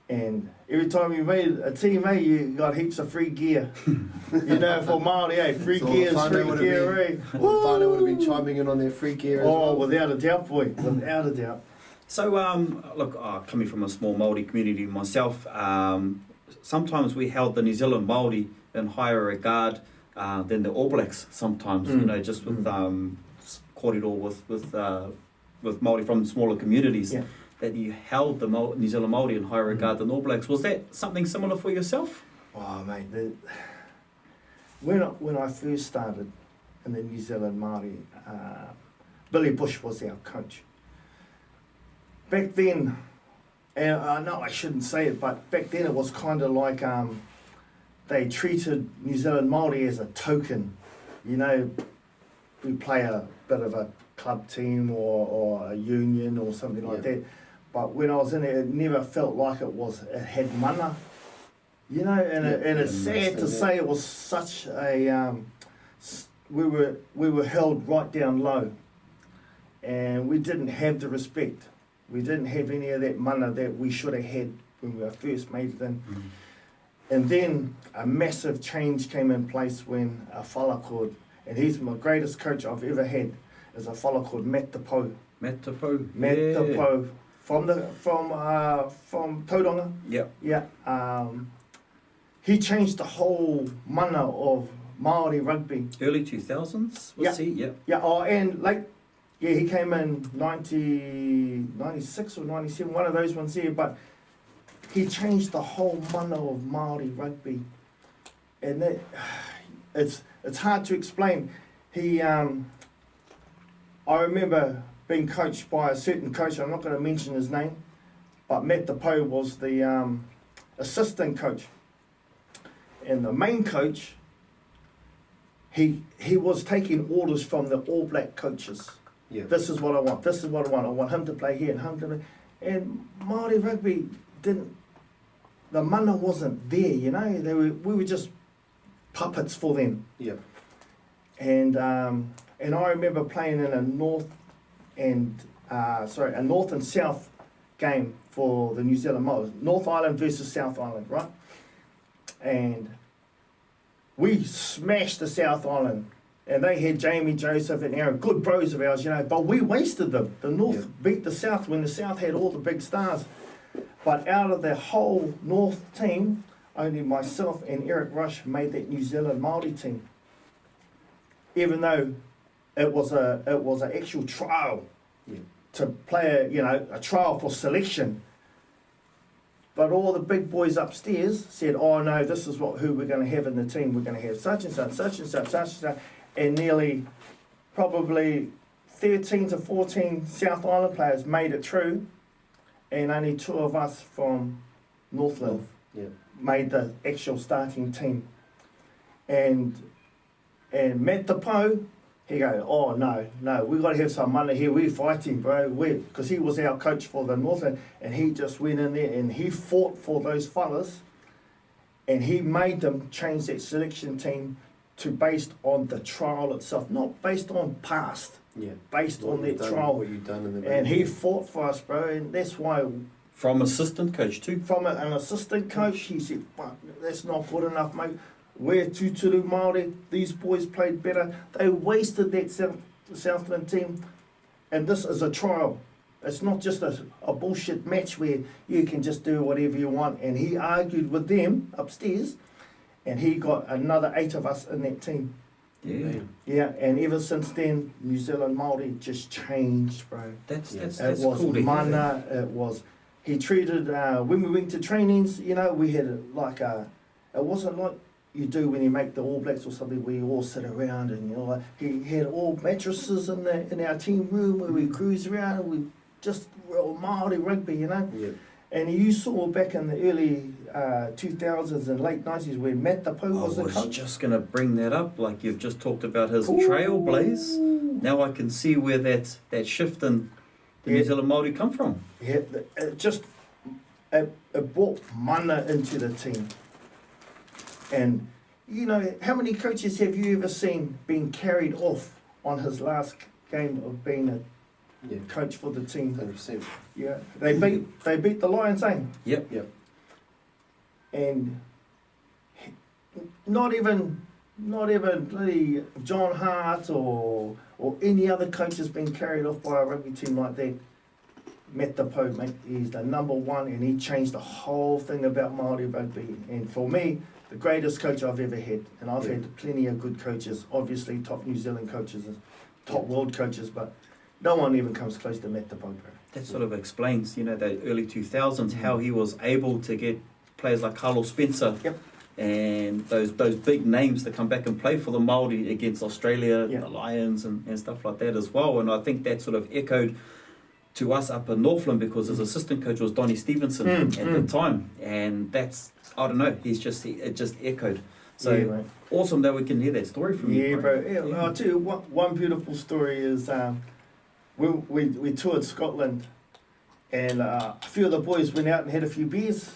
[SPEAKER 3] And every time you made a team, you got heaps of free gear. You know, for Māori, free
[SPEAKER 2] So
[SPEAKER 3] gear,
[SPEAKER 2] whānau
[SPEAKER 3] free
[SPEAKER 2] would have
[SPEAKER 3] gear.
[SPEAKER 2] Well, whānau would have been chiming in on their free gear as
[SPEAKER 3] Oh,
[SPEAKER 2] well.
[SPEAKER 3] without a doubt, boy, without a doubt.
[SPEAKER 1] So, look, coming from a small Māori community myself, sometimes we held the New Zealand Māori in higher regard than the All Blacks sometimes, you know, just with kōrero with Māori from smaller communities, that you held the New Zealand Māori in higher regard than All Blacks. Was that something similar for yourself?
[SPEAKER 3] Oh, mate, when I first started in the New Zealand Māori, Billy Bush was our coach. Back then, and I know I shouldn't say it, but back then it was kind of like they treated New Zealand Māori as a token. You know, we play a bit of a club team or a union or something like that. But when I was in it never felt like it had mana. You know, and it's sad to say it was such a we were held right down low, and we didn't have the respect. We didn't have any of that mana that we should have had when we were first made it in. And then a massive change came in place when a fella called, and he's my greatest coach I've ever had, is a fella called Matt Taupau.
[SPEAKER 1] Matt Taupau.
[SPEAKER 3] Matt Taupau from Tauranga.
[SPEAKER 1] Yeah.
[SPEAKER 3] He changed the whole mana of Māori rugby.
[SPEAKER 1] Early 2000s, was he? Yeah.
[SPEAKER 3] Yeah, and he came in 96 or 97, one of those ones here, but he changed the whole mana of Māori rugby. And that, it's hard to explain. I remember being coached by a certain coach, I'm not going to mention his name, but Matt Taupau was the assistant coach. And the main coach, he was taking orders from the All Black coaches.
[SPEAKER 2] Yeah.
[SPEAKER 3] This is what I want, this is what I want. I want him to play here and him to play. And Māori rugby the mana wasn't there, you know. We were just puppets for them.
[SPEAKER 2] Yeah.
[SPEAKER 3] And I remember playing in a north and south game for the New Zealand Māori. North Island versus South Island, right? And we smashed the South Island. And they had Jamie, Joseph and Aaron, good bros of ours, you know, but we wasted them. The North beat the South when the South had all the big stars. But out of the whole North team, only myself and Eric Rush made that New Zealand Māori team. Even though it was an actual trial to play a trial for selection. But all the big boys upstairs said, oh no, this is who we're going to have in the team. We're going to have such and such, such and such, such and such. And nearly probably 13 to 14 South Island players made it through. And only 2 of us from Northland made the actual starting team. And Matt Taupau, he goes, oh no, we've got to have some money here, we're fighting, bro, because he was our coach for the Northland, and he just went in there and he fought for those fellas, and he made them change that selection team to based on the trial itself, not based on past, based on that trial.
[SPEAKER 2] What you've done in the
[SPEAKER 3] and he fought for us, bro, and that's why.
[SPEAKER 1] From assistant coach too?
[SPEAKER 3] From an assistant coach, he said, fuck, that's not good enough, mate. We're Tūturu Māori, these boys played better. They wasted that Southland team, and this is a trial. It's not just a bullshit match where you can just do whatever you want. And he argued with them upstairs, and he got another 8 of us in that team. Yeah, and ever since then, New Zealand Māori just changed, bro.
[SPEAKER 1] That's
[SPEAKER 3] it was
[SPEAKER 1] cool to
[SPEAKER 3] mana,
[SPEAKER 1] hear.
[SPEAKER 3] it was, he treated, when we went to trainings, you know, we had it wasn't like you do when you make the All Blacks or something where you all sit around and, you know, like, he had all mattresses in our team room where we cruise around and we just real Māori rugby, you know. And you saw back in the early 2000s and late 90s where Matt Tapu was the
[SPEAKER 1] I was
[SPEAKER 3] coach.
[SPEAKER 1] just going to bring that up. Like you've just talked about his
[SPEAKER 3] Ooh.
[SPEAKER 1] trailblaze. Now I can see where that shift in the New Zealand Māori come from.
[SPEAKER 3] Yeah, it brought mana into the team. And, you know, how many coaches have you ever seen being carried off on his last game of being a coach for the team?
[SPEAKER 2] 100%.
[SPEAKER 3] Yeah, they beat the Lions, eh?
[SPEAKER 1] Yep.
[SPEAKER 3] And not even bloody John Hart or any other coach has been carried off by a rugby team like that. Matt Tapu, mate, he's the number one, and he changed the whole thing about Māori rugby. And for me, the greatest coach I've ever had, and I've had plenty of good coaches, obviously top New Zealand coaches, top world coaches, but no one even comes close to Matt Tapu.
[SPEAKER 1] That sort of explains, you know, the early 2000s, how he was able to get players like Carlos Spencer and those big names to come back and play for the Māori against Australia, the Lions and stuff like that as well. And I think that sort of echoed to us up in Northland because his assistant coach was Donnie Stevenson at the time. And that's, I don't know, it just echoed. So awesome that we can hear that story from you.
[SPEAKER 3] Yeah, bro. Yeah. I'll tell you, one beautiful story is we toured Scotland, and a few of the boys went out and had a few beers.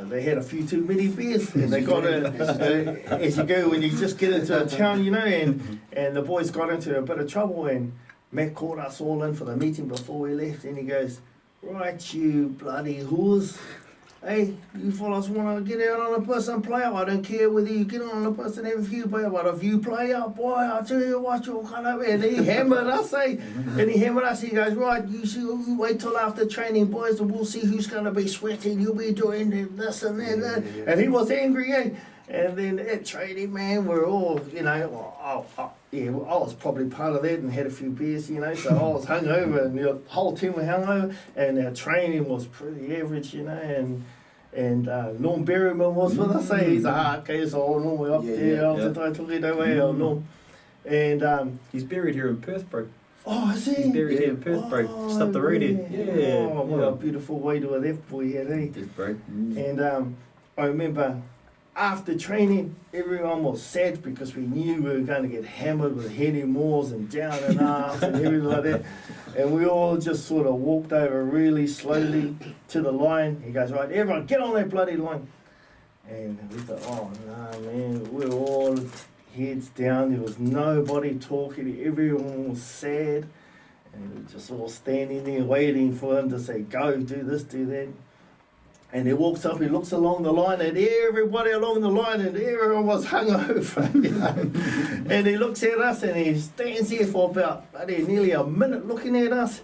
[SPEAKER 3] They had a few too many beers, and they got as you go when you just get into a town, you know, and the boys got into a bit of trouble, and Matt called us all in for the meeting before we left, and he goes, "Right, you bloody whores. Hey, you fellas want to get out on a bus and play? I don't care whether you get on a bus and have a few beer, but if you play up, boy, I'll tell you what, you'll come over." And he hammered us, And he hammered us. He goes, "Right, you wait till after training, boys, and we'll see who's going to be sweating. You'll be doing this and that." And he was angry, And then at training, man, we're all, you know, I was probably part of that and had a few beers, you know, so I was hungover and the whole team were hungover, and our training was pretty average, you know, and Norm Berryman was with us, he's a Hart case, so Norm up there, Norm. And
[SPEAKER 1] he's buried here in Perth, bro.
[SPEAKER 3] Oh, is he?
[SPEAKER 1] He's buried here in Perth, bro. Just up the road here. Yeah.
[SPEAKER 3] Oh, what a beautiful way to have that boy had, eh?
[SPEAKER 1] Yes, bro.
[SPEAKER 3] And I remember after training, everyone was sad because we knew we were going to get hammered with Henny Moores and down and ass and everything like that. And we all just sort of walked over really slowly to the line. He goes, "Right, everyone, get on that bloody line." And we thought, oh, no, man, we were all heads down. There was nobody talking. Everyone was sad. And we were just all standing there waiting for him to say, "Go, do this, do that." And he walks up, he looks along the line, and everybody along the line, and everyone was hungover, you know. And he looks at us, and he stands there for about nearly a minute looking at us.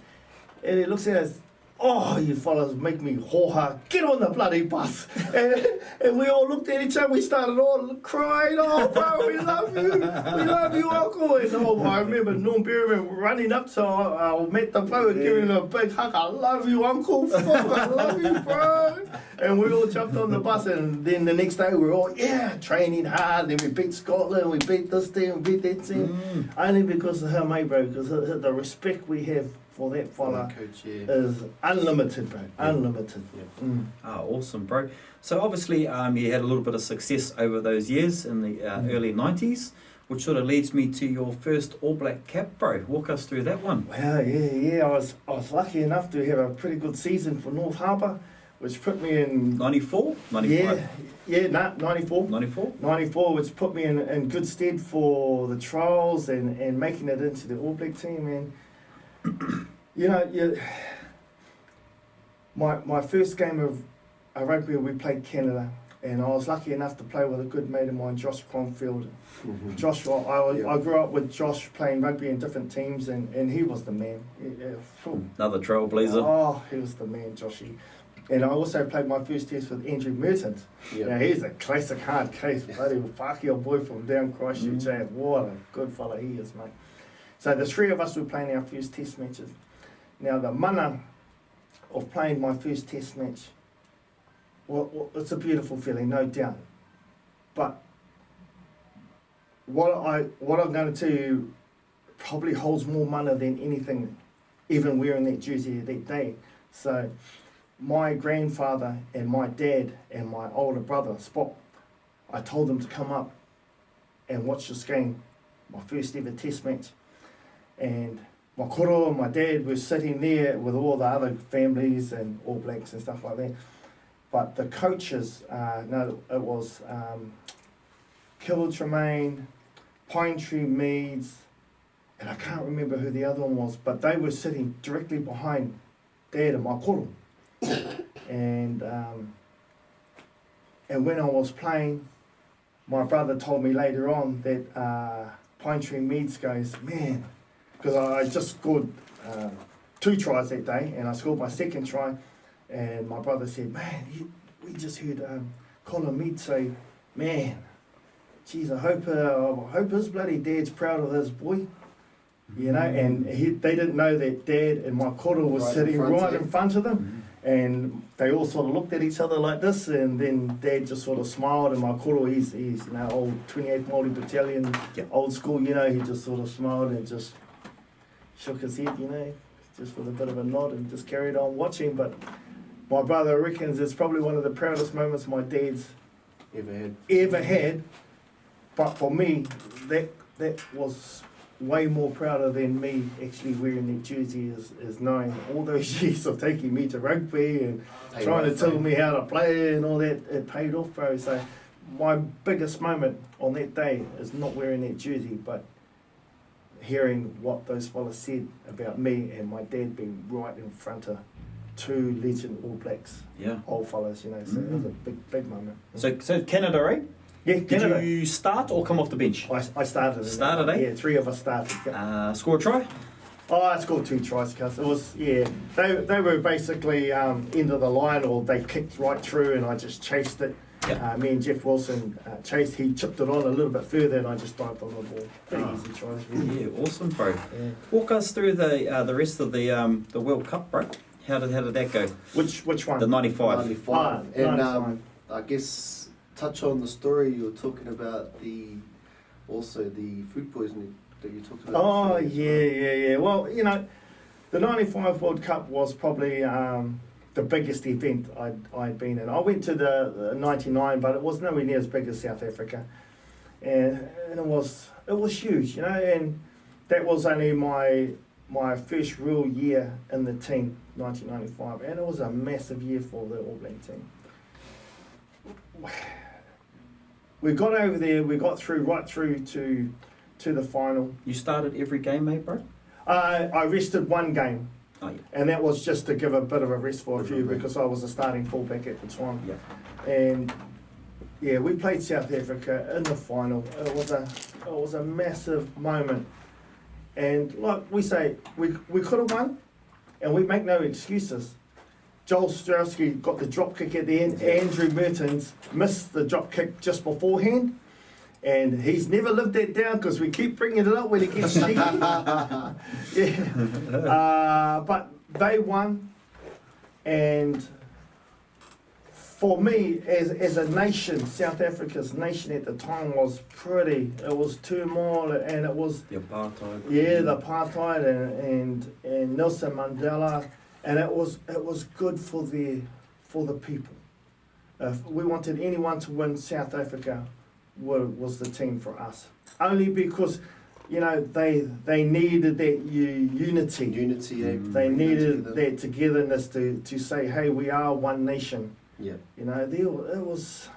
[SPEAKER 3] And he looks at us, "Oh, you fellas make me hoha, get on the bloody bus." And we all looked at each other, we started all crying, "Oh, bro, we love you, uncle." And I remember Norm Berryman running up to Matt Tapu and giving him a big hug. "I love you, uncle, fuck, I love you, bro." And we all jumped on the bus, and then the next day we were all, training hard. Then we beat Scotland, we beat this team, we beat that team. Only because of him, bro, because of the respect we have for that fella is unlimited, bro. Unlimited.
[SPEAKER 1] Awesome, bro. So obviously you had a little bit of success over those years in the early 90s, which sort of leads me to your first All Black cap, bro. Walk us through that one.
[SPEAKER 3] Well, I was lucky enough to have a pretty good season for North Harbour, which put me in
[SPEAKER 1] 94? 95?
[SPEAKER 3] 94.
[SPEAKER 1] 94?
[SPEAKER 3] 94, which put me in good stead for the trials and making it into the All Black team. And you know, my first game of rugby, we played Canada, and I was lucky enough to play with a good mate of mine, Josh Cronfield. Josh, I grew up with Josh playing rugby in different teams, and he was the man.
[SPEAKER 1] Another trailblazer.
[SPEAKER 3] Oh, he was the man, Joshy. And I also played my first test with Andrew Merton. Now, he's a classic hard case, bloody Whākio boy from down Christchurch. What a good fella he is, mate. So the three of us were playing our first test matches. Now, the mana of playing my first test match, well, it's a beautiful feeling, no doubt. But what I'm going to tell you probably holds more mana than anything, even wearing that jersey that day. So my grandfather and my dad and my older brother, Spot, I told them to come up and watch this game, my first ever test match. And my koro and my dad were sitting there with all the other families and All Blacks and stuff like that. But the coaches, no, it was Kibble Tremaine, Pine Tree Meads, and I can't remember who the other one was, but they were sitting directly behind Dad and my koro. And when I was playing, my brother told me later on that Pine Tree Meads goes, man, because I just scored 2 tries that day, and I scored my second try, and my brother said, man, we just heard Colin Mead say, man, geez, I hope his bloody dad's proud of his boy. You know, and they didn't know that Dad and my koro was sitting right in front of them, and they all sort of looked at each other like this, and then Dad just sort of smiled, and my koro, he's you know, old 28th Māori Battalion, old school, you know, he just sort of smiled and just shook his head, you know, just with a bit of a nod, and just carried on watching. But my brother reckons it's probably one of the proudest moments my dad's ever had. But for me, that was way more prouder than me actually wearing that jersey, is knowing all those years of taking me to rugby and trying to tell me how to play and all that. It paid off, bro. So my biggest moment on that day is not wearing that jersey, but hearing what those fellas said about me and my dad being right in front of 2 legend All Blacks, old fellas, you know. So it was a big moment.
[SPEAKER 1] So Canada, right?
[SPEAKER 3] Yeah, Canada.
[SPEAKER 1] Did you start or come off the bench?
[SPEAKER 3] I started.
[SPEAKER 1] Started, eh?
[SPEAKER 3] Yeah, 3 of us started. Yeah.
[SPEAKER 1] Score a try?
[SPEAKER 3] Oh, I scored 2 tries, cuz it was, they were basically end of the line, or they kicked right through and I just chased it. Me and Jeff Wilson chased, he chipped it on a little bit further and I just dived on the ball. Pretty easy tries, really.
[SPEAKER 1] Yeah, awesome, bro. Walk us through the rest of the World Cup, bro. How did that go?
[SPEAKER 3] Which one?
[SPEAKER 1] The 95.
[SPEAKER 2] 95. And
[SPEAKER 3] 95.
[SPEAKER 2] I guess touch on the story you were talking about, the food poisoning that you talked about.
[SPEAKER 3] Oh, yeah. Well, you know, the 95 World Cup was probably the biggest event I'd been in. I went to the 99, but it was nowhere near as big as South Africa. And it was huge, you know, and that was only my first real year in the team, 1995, and it was a massive year for the All Black team. We got over there, we got right through to the final.
[SPEAKER 1] You started every game, mate, bro?
[SPEAKER 3] I rested 1 game.
[SPEAKER 1] Oh, yeah.
[SPEAKER 3] And that was just to give a bit of a rest for a few, because I was a starting fullback at the time.
[SPEAKER 1] Yeah.
[SPEAKER 3] And yeah, we played South Africa in the final. It was a massive moment. And like we say, we could have won, and we make no excuses. Joel Strowski got the drop kick at the end. Andrew Mertens missed the drop kick just beforehand, and he's never lived that down because we keep bringing it up when it gets cheeky. But they won, and for me, as a nation, South Africa's nation at the time was it was turmoil, and it was
[SPEAKER 1] the apartheid.
[SPEAKER 3] Yeah, the apartheid and Nelson Mandela. And it was good for the people. If we wanted anyone to win, South Africa was the team for us. Only because, you know, they needed that unity. They needed that togetherness to say, hey, we are one nation.
[SPEAKER 2] Yeah. You
[SPEAKER 3] know, it was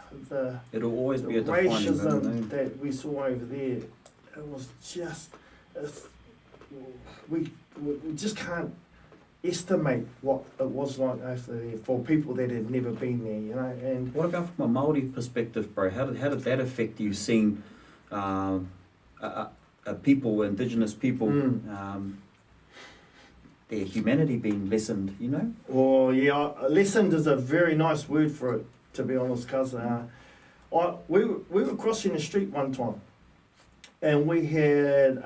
[SPEAKER 1] it'll always be a
[SPEAKER 3] racism that we saw over there. It was just we just can't estimate what it was like over there for people that had never been there, you know. And
[SPEAKER 1] what about from a Māori perspective, bro? How did that affect you, seeing people, Indigenous people, their humanity being lessened, you know?
[SPEAKER 3] Well, yeah, lessened is a very nice word for it, to be honest, cuz we were crossing the street one time, and we had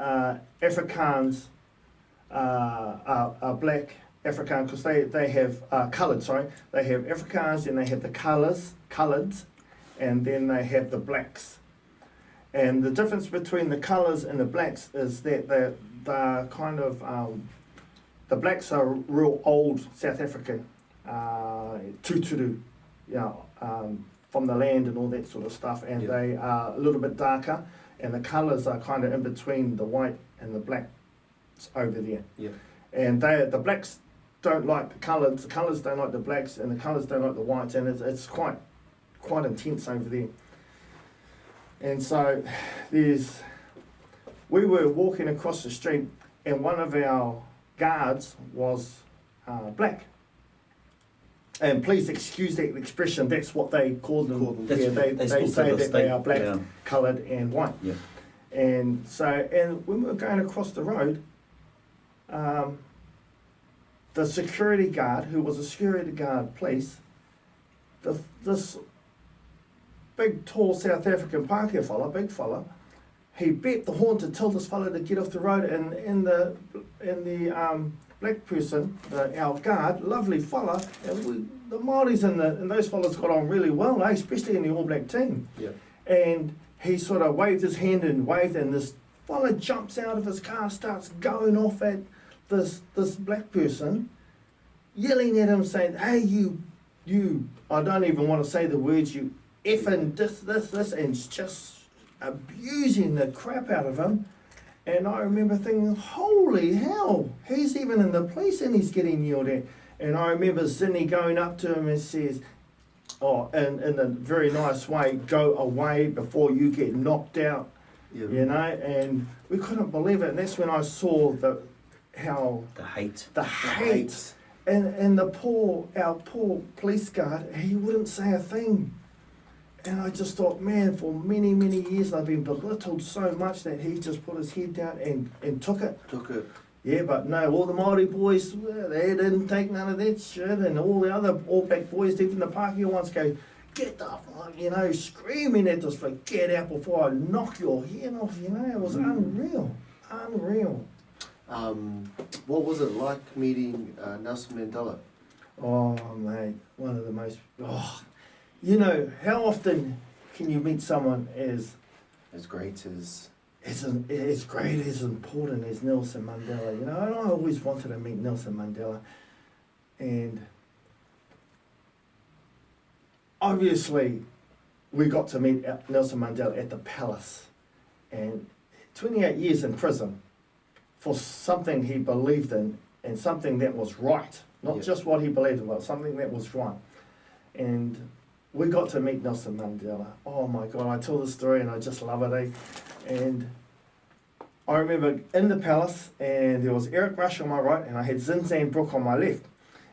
[SPEAKER 3] Afrikaans, black Afrikaans, because they have coloured, sorry. They have Afrikaans, and they have the coloured, and then they have the blacks. And the difference between the colours and the blacks is that they're kind of, the blacks are real old South African tuturu, from the land and all that sort of stuff, and they are a little bit darker, and the colours are kind of in between the white and the blacks over there. And the blacks don't like the colours don't like the blacks, and the colours don't like the whites, and it's quite intense over there. And so we were walking across the street, and one of our guards was black. And please excuse that expression, that's what they call them. They say that they are black, coloured and white. And so, and when we were going across the road, the security guard, who was a security guard police, this big, tall South African Pākehā fella, big fella, he beat the horn to tell this fella to get off the road, and the black person, our guard, lovely fella, and the Māoris and those fellas got on really well, especially in the All Black team. And he sort of waved his hand and this fella jumps out of his car, starts going off at this black person, yelling at him, saying, "Hey, you, I don't even want to say the words, you effing this, and just abusing the crap out of him." And I remember thinking, holy hell, he's even in the police and he's getting yelled at. And I remember Zinni going up to him and says, in a very nice way, "Go away before you get knocked out." And we couldn't believe it. And that's when I saw the hate. And our poor police guard, he wouldn't say a thing. And I just thought, man, for many, many years I've been belittled so much that he just put his head down and took it. Yeah, but no, all the Māori boys, they didn't take none of that shit, and all the other All Black boys, even the Pākehā ones, go, "Get the fuck," screaming at us, like, "Get out before I knock your head off," It was unreal.
[SPEAKER 2] What was it like meeting Nelson Mandela?
[SPEAKER 3] Oh, mate, one of the most... how often can you meet someone as
[SPEAKER 2] great as
[SPEAKER 3] important as Nelson Mandela? And I always wanted to meet Nelson Mandela. And obviously, we got to meet Nelson Mandela at the palace. And 28 years in prison for something he believed in and something that was right. Not just what he believed in, but something that was right. And we got to meet Nelson Mandela. Oh my God, I tell this story and I just love it, And I remember in the palace, and there was Eric Rush on my right, and I had Zinzan Brook on my left.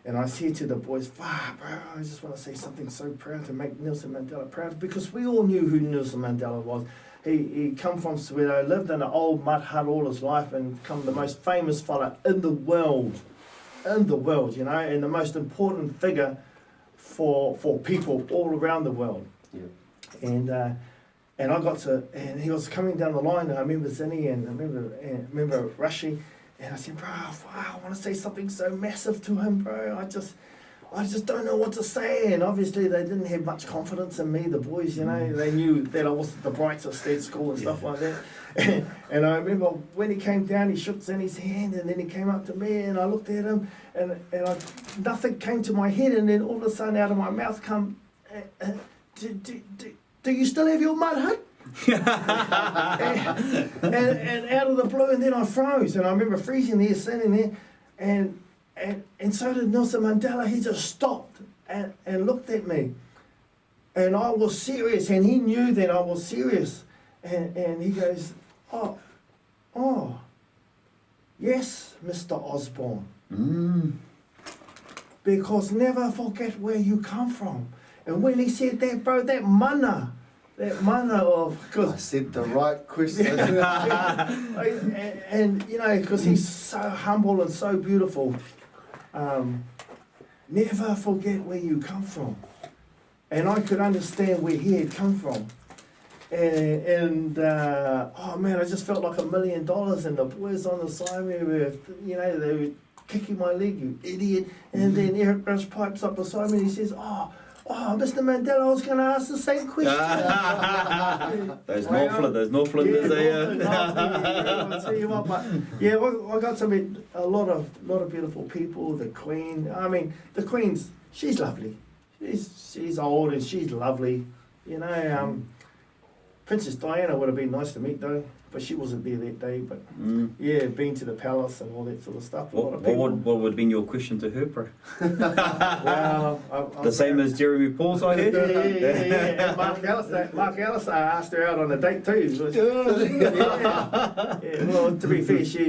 [SPEAKER 3] And I said to the boys, bro, I just want to say something so proud to make Nelson Mandela proud, because we all knew who Nelson Mandela was. He come from Soweto, lived in an old mud hut all his life, and become the most famous fella in the world, and the most important figure for people all around the world. And I got to, and he was coming down the line, and I remember Zinni and I remember Rushy, and I said, bro, I want to say something so massive to him, bro. I just don't know what to say. And obviously they didn't have much confidence in me, the boys, they knew that I wasn't the brightest at school and stuff like that. And I remember when he came down, he shook Zinni's hand, and then he came up to me, and I looked at him, and nothing came to my head, and then all of a sudden out of my mouth come, do you still have your mud hut? and out of the blue, and then I froze, and I remember freezing there, sitting there, and so did Nelson Mandela. He just stopped and looked at me, and I was serious, and he knew that I was serious, and he goes, oh, yes, Mr. Osborne, because never forget where you come from. And when he said that, bro, that mana of...
[SPEAKER 2] I said the right question.
[SPEAKER 3] and because he's so humble and so beautiful, never forget where you come from. And I could understand where he had come from. Oh man, I just felt like $1 million, and the boys on the side of me were, they were kicking my leg, "You idiot." And then Eric Rush pipes up beside me and he says, oh, Mr. Mandela, I was going to ask the same question.
[SPEAKER 1] Those Northlanders,
[SPEAKER 3] I'll tell you what, but yeah, I got to meet a lot of beautiful people. The Queen, I mean, the Queen's, she's lovely. She's old and she's lovely. You know, Princess Diana would have been nice to meet though, but she wasn't there that day. But yeah, been to the palace and all that sort of stuff.
[SPEAKER 1] What would have been your question to her, bro?
[SPEAKER 3] Well,
[SPEAKER 1] the same as Jeremy Paul's, I heard.
[SPEAKER 3] Yeah. And Mark Allister asked her out on a date too. Well, to be fair, she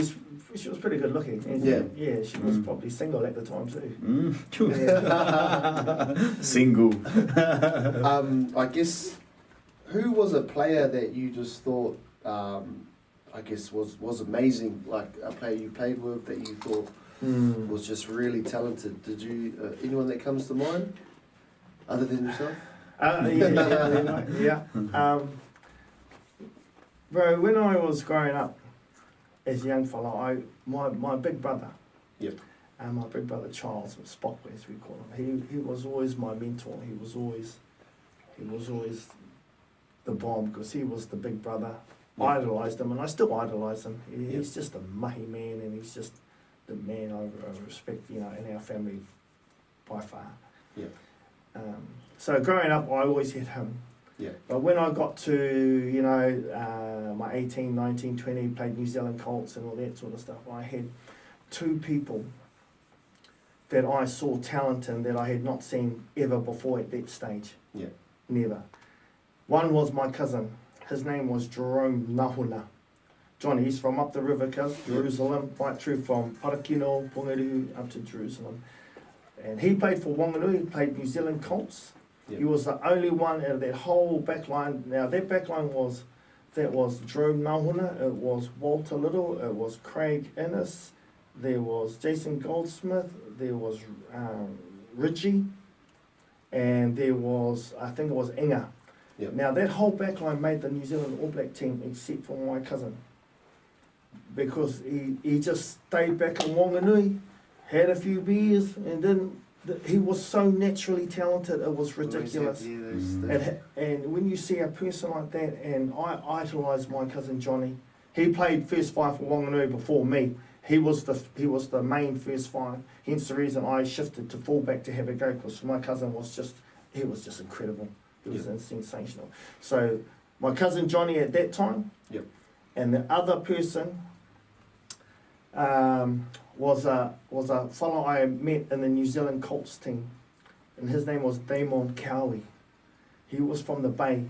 [SPEAKER 3] was pretty good looking. And yeah, she was probably single at the time too.
[SPEAKER 1] Single.
[SPEAKER 2] I guess, who was a player that you just thought, I guess, was amazing, like a player you played with that you thought was just really talented? Did you, anyone that comes to mind, other than yourself?
[SPEAKER 3] Yeah. Bro, when I was growing up as a young fella, my big brother, and my big brother Charles, Spock as we call him, he was always my mentor. He was always the bomb, because he was the big brother. I idolised him, and I still idolise him. He's just a mahi man, and he's just the man I respect, you know, in our family by far. So growing up, I always had him. But when I got to, you know, my 18, 19, 20, played New Zealand Colts and all that sort of stuff, I had two people that I saw talent in that I had not seen ever before at that stage. Never. One was my cousin. His name was Jerome Nahuna. Johnny, he's from up the river coast, Jerusalem, right through from Parakino, Pungaruhu, up to Jerusalem. And he played for Wanganui, he played New Zealand Colts. He was the only one out of that whole back line. Now, that back line was Jerome Nahuna, it was Walter Little, it was Craig Innes, there was Jason Goldsmith, there was Richie, and there was, I think it was Inga. Now, that whole back line made the New Zealand All Black team, except for my cousin, because he just stayed back in Wanganui, had a few beers, and then he was so naturally talented, it was ridiculous. And when you see a person like that, and I idolised my cousin Johnny, he played first five for Wanganui before me. He was the main first five, hence the reason I shifted to fullback to have a go, because my cousin was just incredible. He was sensational. So my cousin Johnny at that time, and the other person was a fellow I met in the New Zealand Colts team, and his name was Damon Cowie. He was from the Bay.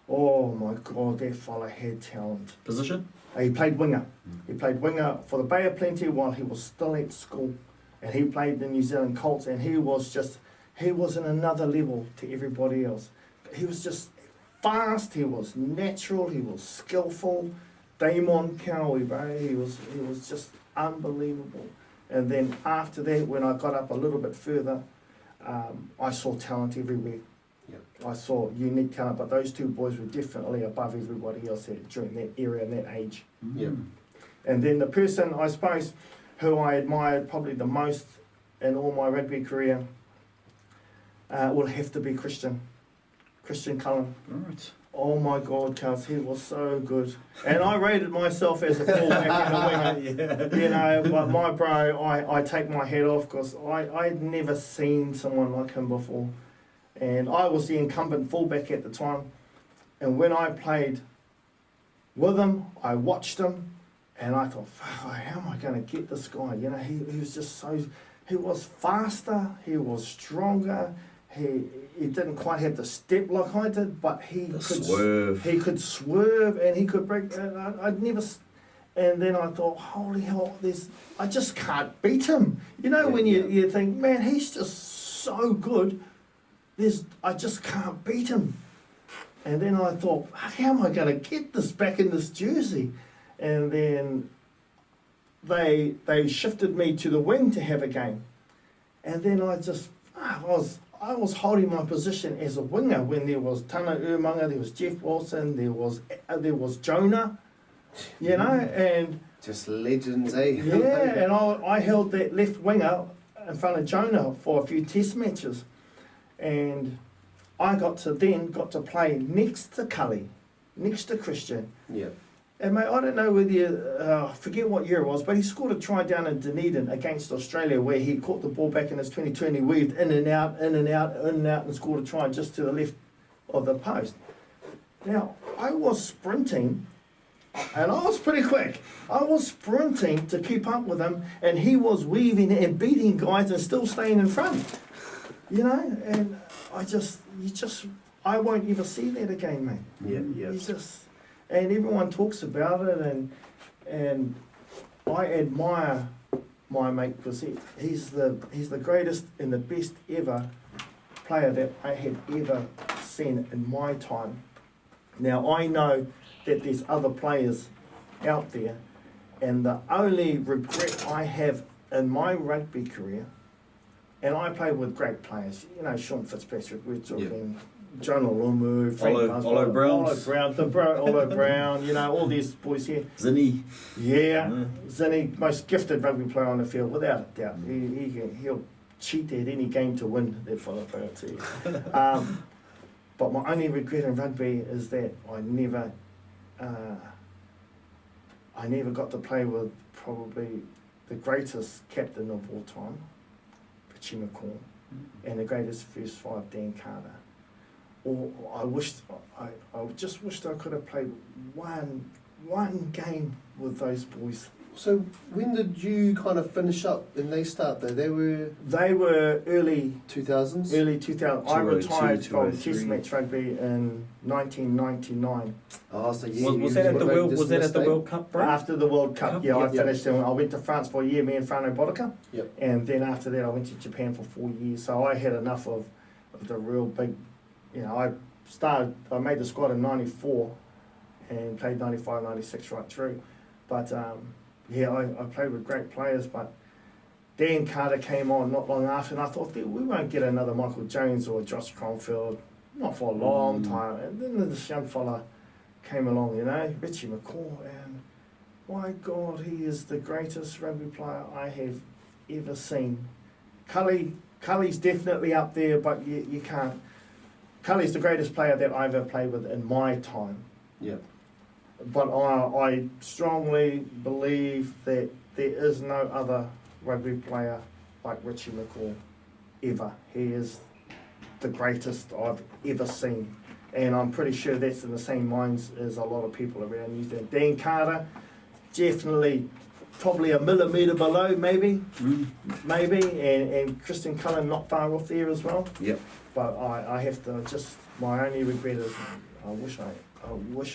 [SPEAKER 3] Oh my God, that fellow had talent.
[SPEAKER 1] Position?
[SPEAKER 3] He played winger. He played winger for the Bay of Plenty while he was still at school, and he played the New Zealand Colts, and he was in another level to everybody else. He was just fast, he was natural, he was skillful. Damon Cowie, bro, he was just unbelievable. And then after that, when I got up a little bit further, I saw talent everywhere. I saw unique talent, but those two boys were definitely above everybody else during that era and that age. And then the person, I suppose, who I admired probably the most in all my rugby career will have to be Christian Cullen.
[SPEAKER 1] Right.
[SPEAKER 3] Oh my God, cuz he was so good. And I rated myself as a fullback and a winger. You know, but my bro, I take my head off, because I'd never seen someone like him before. And I was the incumbent fullback at the time. And when I played with him, I watched him, and I thought, how am I going to get this guy? You know, he was just he was faster, he was stronger. He didn't quite have the step like I did, but he could swerve, and he could break. I'd never. And then I thought, holy hell, I just can't beat him. You know, when you think, man, he's just so good. I just can't beat him. And then I thought, how am I going to get this back in this jersey? And then they shifted me to the wing to have a game. And then I was holding my position as a winger when there was Tana Umaga, there was Jeff Wilson, there was Jonah, you know, and
[SPEAKER 2] just legends, eh?
[SPEAKER 3] Yeah, and I held that left winger in front of Jonah for a few test matches, and I got to play next to Cully, next to Christian.
[SPEAKER 2] Yeah.
[SPEAKER 3] And mate, I don't know whether you, forget what year it was, but he scored a try down in Dunedin against Australia where he caught the ball back in his 22 and he weaved in and out, and scored a try just to the left of the post. Now, I was sprinting, and I was pretty quick. I was sprinting to keep up with him, and he was weaving and beating guys and still staying in front. You know, and I won't ever see that again, mate.
[SPEAKER 2] Yeah.
[SPEAKER 3] And everyone talks about it, and I admire my mate because he's the greatest and the best ever player that I have ever seen in my time. Now I know that there's other players out there, and the only regret I have in my rugby career, and I played with great players, you know, Sean Fitzpatrick, we're talking. Jonah Lumu, Frank
[SPEAKER 1] Olo
[SPEAKER 3] Brown, you know, all these boys here.
[SPEAKER 1] Zinni.
[SPEAKER 3] Yeah, Zinni, most gifted rugby player on the field, without a doubt. He'll cheat at any game to win, that fellow player too. But my only regret in rugby is that I never got to play with probably the greatest captain of all time, Richie McCaw, and the greatest first five, Dan Carter. Or I just wished I could have played one game with those boys.
[SPEAKER 2] So when did you kind of finish up and they start though? They were
[SPEAKER 3] early
[SPEAKER 2] 2000s?
[SPEAKER 3] Early 2000s. I retired from
[SPEAKER 1] 203.
[SPEAKER 3] Test match rugby in 1999.
[SPEAKER 2] Oh, so
[SPEAKER 1] Was that at the World Cup, bro?
[SPEAKER 3] After the World Cup, I
[SPEAKER 2] Yep.
[SPEAKER 3] finished and I went to France for a year, me and Frano Bodica.
[SPEAKER 2] Yep.
[SPEAKER 3] And then after that I went to Japan for 4 years. So I had enough of the real big, you know, I made the squad in 94 and played 95, 96 right through. But I played with great players, but Dan Carter came on not long after, and I thought, we won't get another Michael Jones or Josh Cronfield, not for a long time. And then this young fella came along, you know, Richie McCaw, and my God, he is the greatest rugby player I have ever seen. Cully's definitely up there, but you can't. Cully's the greatest player that I've ever played with in my time.
[SPEAKER 2] Yeah.
[SPEAKER 3] But I strongly believe that there is no other rugby player like Richie McCaw ever. He is the greatest I've ever seen. And I'm pretty sure that's in the same minds as a lot of people around New Zealand. Dan Carter, definitely probably a millimetre below, maybe. And Christian Cullen not far off there as well.
[SPEAKER 1] Yep.
[SPEAKER 3] But I have to my only regret is I wish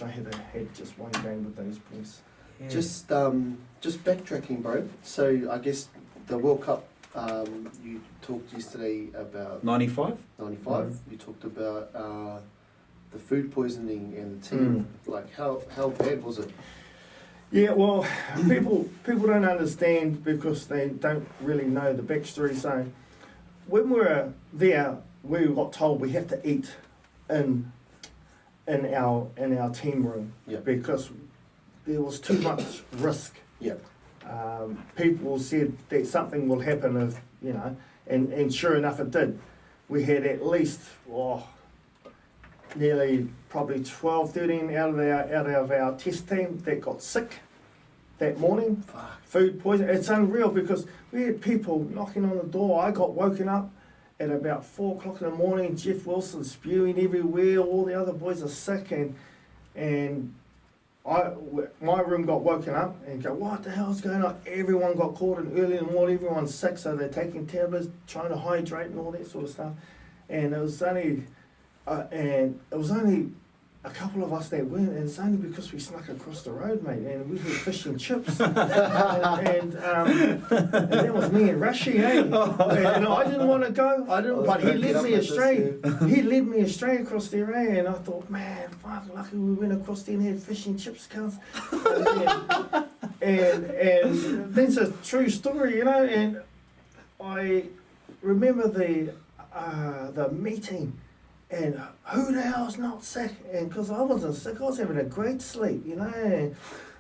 [SPEAKER 3] I had just one game with those boys.
[SPEAKER 1] Yeah.
[SPEAKER 2] Just backtracking, bro. So I guess the World Cup, you talked yesterday about
[SPEAKER 1] 95.
[SPEAKER 2] 95. You talked about the food poisoning and the team. Like how bad was it?
[SPEAKER 3] Yeah, well, people don't understand because they don't really know the backstory. So when we were there, we got told we have to eat in our team room because there was too much risk.
[SPEAKER 2] Yeah.
[SPEAKER 3] People said that something will happen if, you know, and sure enough it did. We had at least nearly probably 12, 13 out of our test team that got sick that morning. Food poisoning. It's unreal because we had people knocking on the door. I got woken up at about 4 o'clock in the morning. Jeff Wilson spewing everywhere. All the other boys are sick, and my room got woken up and go, what the hell's going on? Everyone got called in early in the morning. Everyone's sick, so they're taking tablets, trying to hydrate and all that sort of stuff. And it was only a couple of us that went, and it's only because we snuck across the road, mate, and we had fish and chips. and that was me and Rashi, eh? And I didn't want to go, but he led me astray. He led me astray across there, eh? And I thought, man, fuck, lucky we went across there and had fish and chips, cuz. And that's a true story, you know, and I remember the meeting. And who the hell's not sick? And because I wasn't sick, I was having a great sleep, you know.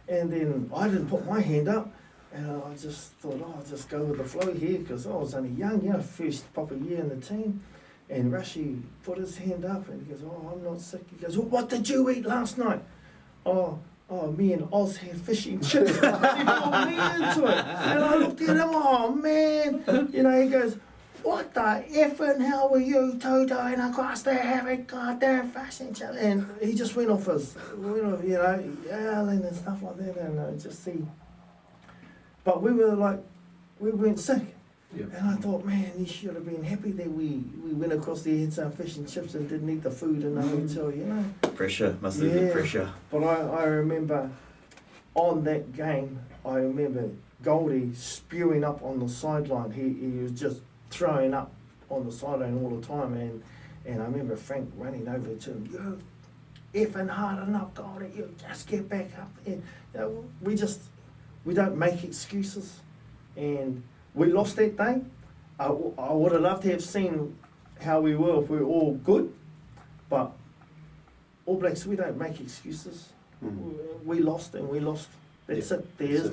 [SPEAKER 3] And then I didn't put my hand up, and I just thought, I'll just go with the flow here because I was only young, you know, first proper year in the team. And Rashi put his hand up and he goes, oh, I'm not sick. He goes, well, what did you eat last night? Oh, me and Oz had fish and chips. He brought me into it. And I looked at him, oh man. You know, he goes, what the effing hell were you two doing across there having goddamn fish and chips? And he just went off yelling and stuff like that. And just see. But we weren't sick.
[SPEAKER 2] Yep.
[SPEAKER 3] And I thought, man, he should have been happy that we went across there, had some fish and chips and didn't eat the food in the hotel, you know.
[SPEAKER 1] Pressure, must have been pressure.
[SPEAKER 3] But I remember on that game, I remember Goldie spewing up on the sideline. He was just throwing up on the sideline all the time. And I remember Frank running over to him, you're effing hard enough, Goldie, you just get back up. And you know, we don't make excuses. And we lost that day. I would have loved to have seen how we were if we were all good, but All Blacks, we don't make excuses. We lost and we lost. That's it. There is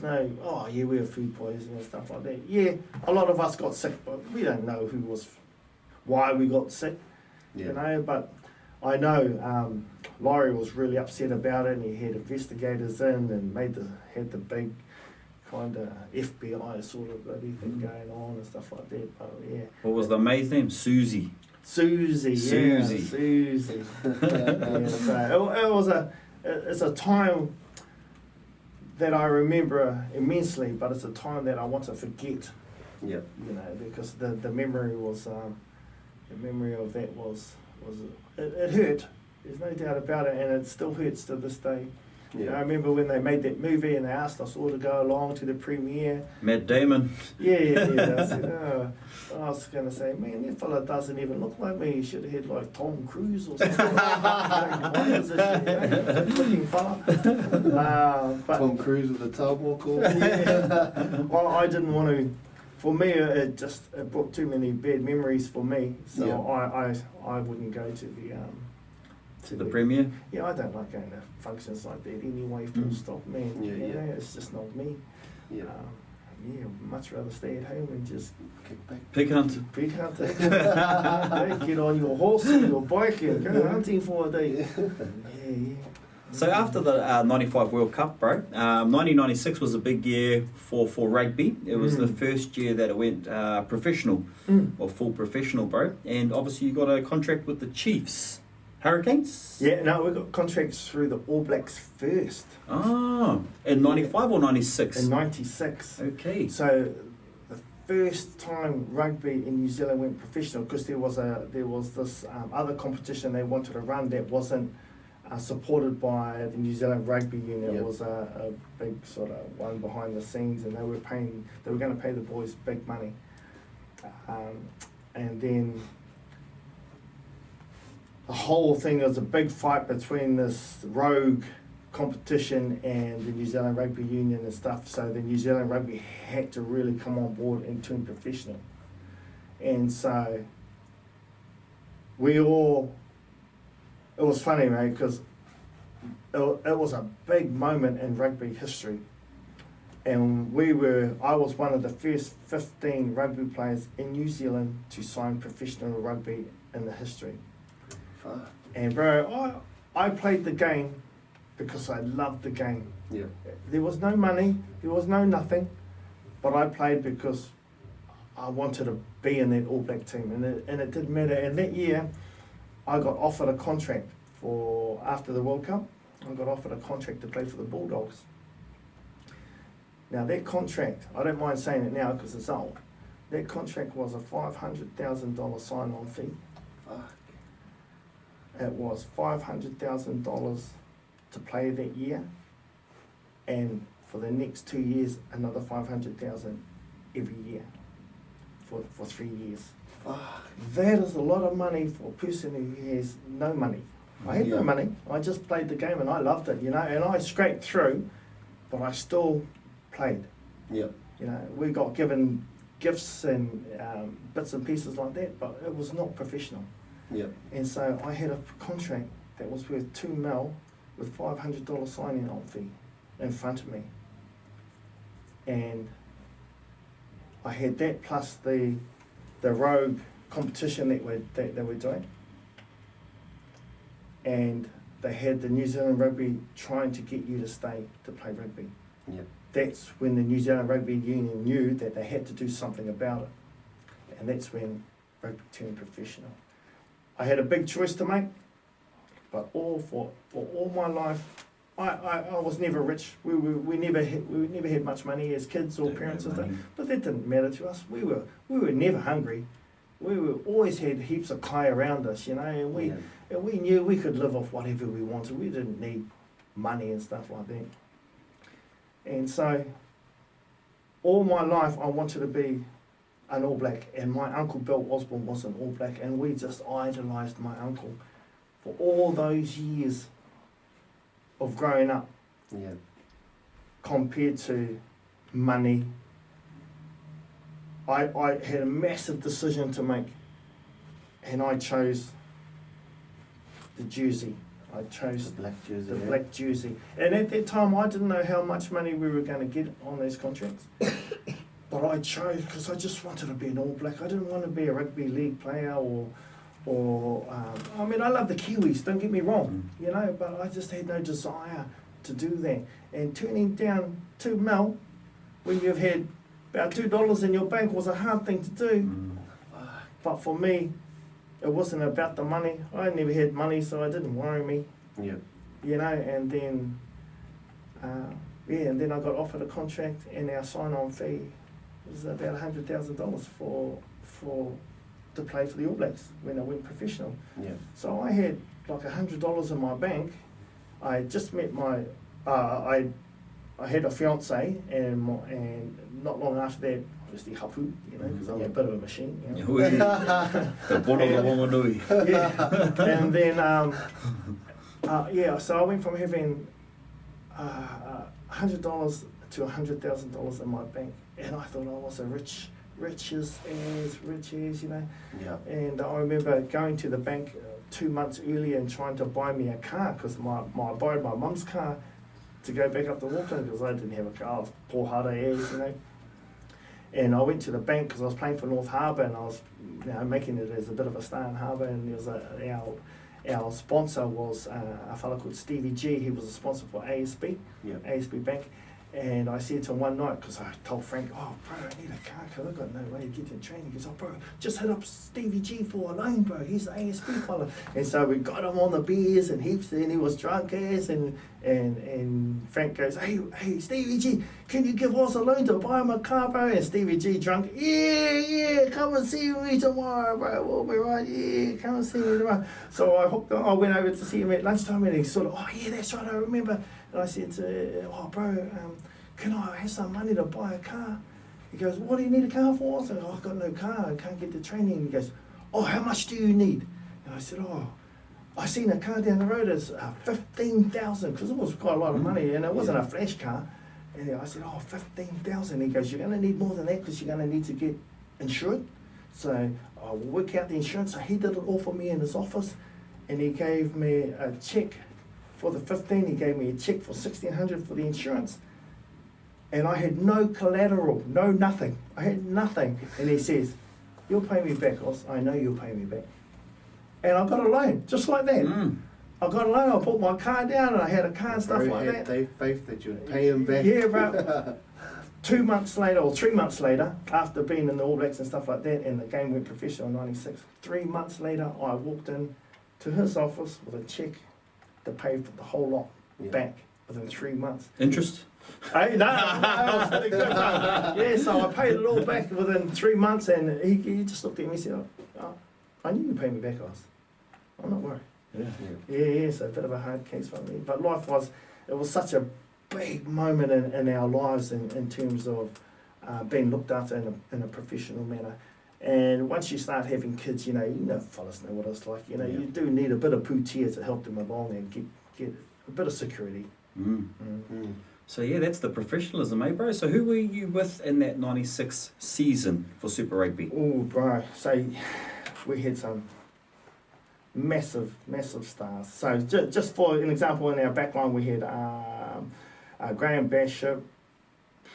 [SPEAKER 3] no, oh yeah, we were food poisoning and stuff like that. Yeah, a lot of us got sick, but we don't know why we got sick, you know, but I know Leroy was really upset about it and he had investigators in and had the big kind of FBI sort of bloody thing going on and stuff like that. But yeah.
[SPEAKER 1] What was the maid's name? Susie.
[SPEAKER 3] Susie. Yeah, Susie. Yeah, so it's a time that I remember immensely, but it's a time that I want to forget.
[SPEAKER 2] Yeah.
[SPEAKER 3] You know, because the memory was the memory of that was it hurt. There's no doubt about it, and it still hurts to this day.
[SPEAKER 2] Yeah.
[SPEAKER 3] I remember when they made that movie and they asked us all to go along to the premiere.
[SPEAKER 1] Matt Damon.
[SPEAKER 3] Yeah. I said, I was going to say, man, that fella doesn't even look like me. He should have had like Tom Cruise or something. Looking fella. But
[SPEAKER 2] Tom Cruise with a towel call.
[SPEAKER 3] Yeah. Well, I didn't want to. For me, it brought too many bad memories for me. So I wouldn't go to
[SPEAKER 1] the premiere?
[SPEAKER 3] Yeah, I don't like going to functions like that anyway, full stop, man. Yeah, it's just not me.
[SPEAKER 2] Yeah.
[SPEAKER 3] Much rather stay at home and just
[SPEAKER 2] kick back.
[SPEAKER 1] Pig hunt.
[SPEAKER 3] Pig hunt. Get on your horse or your bike and go hunting for a day. Yeah.
[SPEAKER 1] So after the 95 World Cup, bro, 1996 was a big year for rugby. It was the first year that it went professional, or full professional, bro. And obviously you got a contract with the Chiefs. Hurricanes?
[SPEAKER 3] Yeah, no, we got contracts through the All Blacks first.
[SPEAKER 1] Oh, in 95 or 96?
[SPEAKER 3] In 96.
[SPEAKER 1] Okay.
[SPEAKER 3] So the first time rugby in New Zealand went professional, because there was this other competition they wanted to run that wasn't supported by the New Zealand Rugby Union. It was a big sort of one behind the scenes, and they were going to pay the boys big money. And then the whole thing, there was a big fight between this rogue competition and the New Zealand Rugby Union and stuff, so the New Zealand Rugby had to really come on board and turn professional. And so it was funny, mate, because it was a big moment in rugby history. And I was one of the first 15 rugby players in New Zealand to sign professional rugby in the history. And bro, I played the game because I loved the game.
[SPEAKER 2] Yeah.
[SPEAKER 3] There was no money, there was no nothing, but I played because I wanted to be in that All Black team, and it didn't matter. And that year, I got offered a contract after the World Cup. I got offered a contract to play for the Bulldogs. Now that contract, I don't mind saying it now because it's old. That contract was a $500,000 sign-on fee.
[SPEAKER 2] Fuck.
[SPEAKER 3] It was $500,000 to play that year, and for the next 2 years, another $500,000 every year for 3 years.
[SPEAKER 2] Fuck.
[SPEAKER 3] That is a lot of money for a person who has no money. I had no money. I just played the game and I loved it, you know, and I scraped through, but I still played.
[SPEAKER 2] Yep.
[SPEAKER 3] You know, we got given gifts and bits and pieces like that, but it was not professional.
[SPEAKER 2] Yep.
[SPEAKER 3] And so I had a contract that was worth $2 million with $500 signing on fee in front of me. And I had that plus the rogue competition that they were doing. And they had the New Zealand Rugby trying to get you to stay to play rugby.
[SPEAKER 2] Yeah.
[SPEAKER 3] That's when the New Zealand Rugby Union knew that they had to do something about it. And that's when rugby turned professional. I had a big choice to make, but for all my life, I was never rich. We never had much money as kids or parents and stuff, but that didn't matter to us. We were never hungry. We always had heaps of kai around us, you know, and we knew we could live off whatever we wanted. We didn't need money and stuff like that. And so, all my life I wanted to be an All Black, and my uncle Bill Osborne was an All Black, and we just idolised my uncle for all those years of growing up.
[SPEAKER 2] Yeah.
[SPEAKER 3] Compared to money, I had a massive decision to make, and I chose the jersey. I chose
[SPEAKER 2] The black jersey.
[SPEAKER 3] the
[SPEAKER 2] yeah.
[SPEAKER 3] black jersey. And at that time, I didn't know how much money we were going to get on those contracts. But I chose because I just wanted to be an All Black. I didn't want to be a rugby league player or I mean, I love the Kiwis, don't get me wrong, you know, but I just had no desire to do that. And turning down $2 million when you've had about $2 in your bank was a hard thing to do. But for me, it wasn't about the money. I never had money, so it didn't worry me,
[SPEAKER 2] Yeah.
[SPEAKER 3] you know. And then, and then I got offered a contract, and our sign-on fee was about $100,000 to play for the All Blacks when I went professional.
[SPEAKER 2] Yeah.
[SPEAKER 3] So I had like $100 in my bank. I just met my, I had a fiance, and not long after that, obviously hapu, you know, because I'm a bit of a machine. You know?
[SPEAKER 1] The bottle of Wanganui.
[SPEAKER 3] Yeah, and then so I went from having $100 to $100,000 in my bank, and I thought I was a rich as, you know.
[SPEAKER 2] Yeah.
[SPEAKER 3] And I remember going to the bank 2 months earlier and trying to buy me a car, because I borrowed my mum's car to go back up to Auckland because I didn't have a car. I was poor hard as, you know. And I went to the bank because I was playing for North Harbour, and I was, you know, making it as a bit of a star in Harbour. And there was our sponsor was a fella called Stevie G. He was a sponsor for ASB,
[SPEAKER 2] Yeah.
[SPEAKER 3] ASB Bank. And I said to him one night, because I told Frank, oh, bro, I need a car because I've got no way to get to training. He goes, oh, bro, just hit up Stevie G for a loan, bro. He's the ASB fella. And so we got him on the beers and heaps, and he was drunk as, and Frank goes, hey, Stevie G, can you give us a loan to buy him a car, bro? And Stevie G drunk, yeah, come and see me tomorrow, bro. We'll be right, yeah, come and see me tomorrow. So I went over to see him at lunchtime, and he sort of, oh, yeah, that's right, I remember. And I said to, oh, bro, can I have some money to buy a car? He goes, what do you need a car for? I said, oh, I've got no car, I can't get to training. He goes, oh, how much do you need? And I said, oh, I seen a car down the road, it's 15,000, because it was quite a lot of money, and it wasn't a flash car. And I said, oh, 15,000. He goes, you're going to need more than that because you're going to need to get insured. So I'll work out the insurance. So he did it all for me in his office, and he gave me a check for the 15. He gave me a check for 1,600 for the insurance. And I had no collateral, no nothing. I had nothing. And he says, you'll pay me back, Oz. I know you'll pay me back. And I got a loan, just like that. I got a loan, I put my car down, and I had a car and stuff like that.
[SPEAKER 2] They faith that you'd pay him back.
[SPEAKER 3] Yeah, bro. 2 months later, or 3 months later, after being in the All Blacks and stuff like that, and the game went professional in '96, 3 months later, I walked in to his office with a check to pay for the whole lot back within 3 months.
[SPEAKER 1] Interest?
[SPEAKER 3] Hey, no, yeah, so I paid it all back within 3 months, and he just looked at me and said, oh, I knew you'd pay me back, Oz. I'm not worried. Yeah, so a bit of a hard case for me. But it was such a big moment in our lives in terms of being looked after in a professional manner. And once you start having kids, you know fellas know what it's like. You know, you do need a bit of putia to help them along and get a bit of security.
[SPEAKER 1] So yeah, that's the professionalism, eh, bro? So who were you with in that '96 season for Super Rugby?
[SPEAKER 3] Oh, bro. So we had some massive stars. So just for an example, in our backline we had Graham Bishop,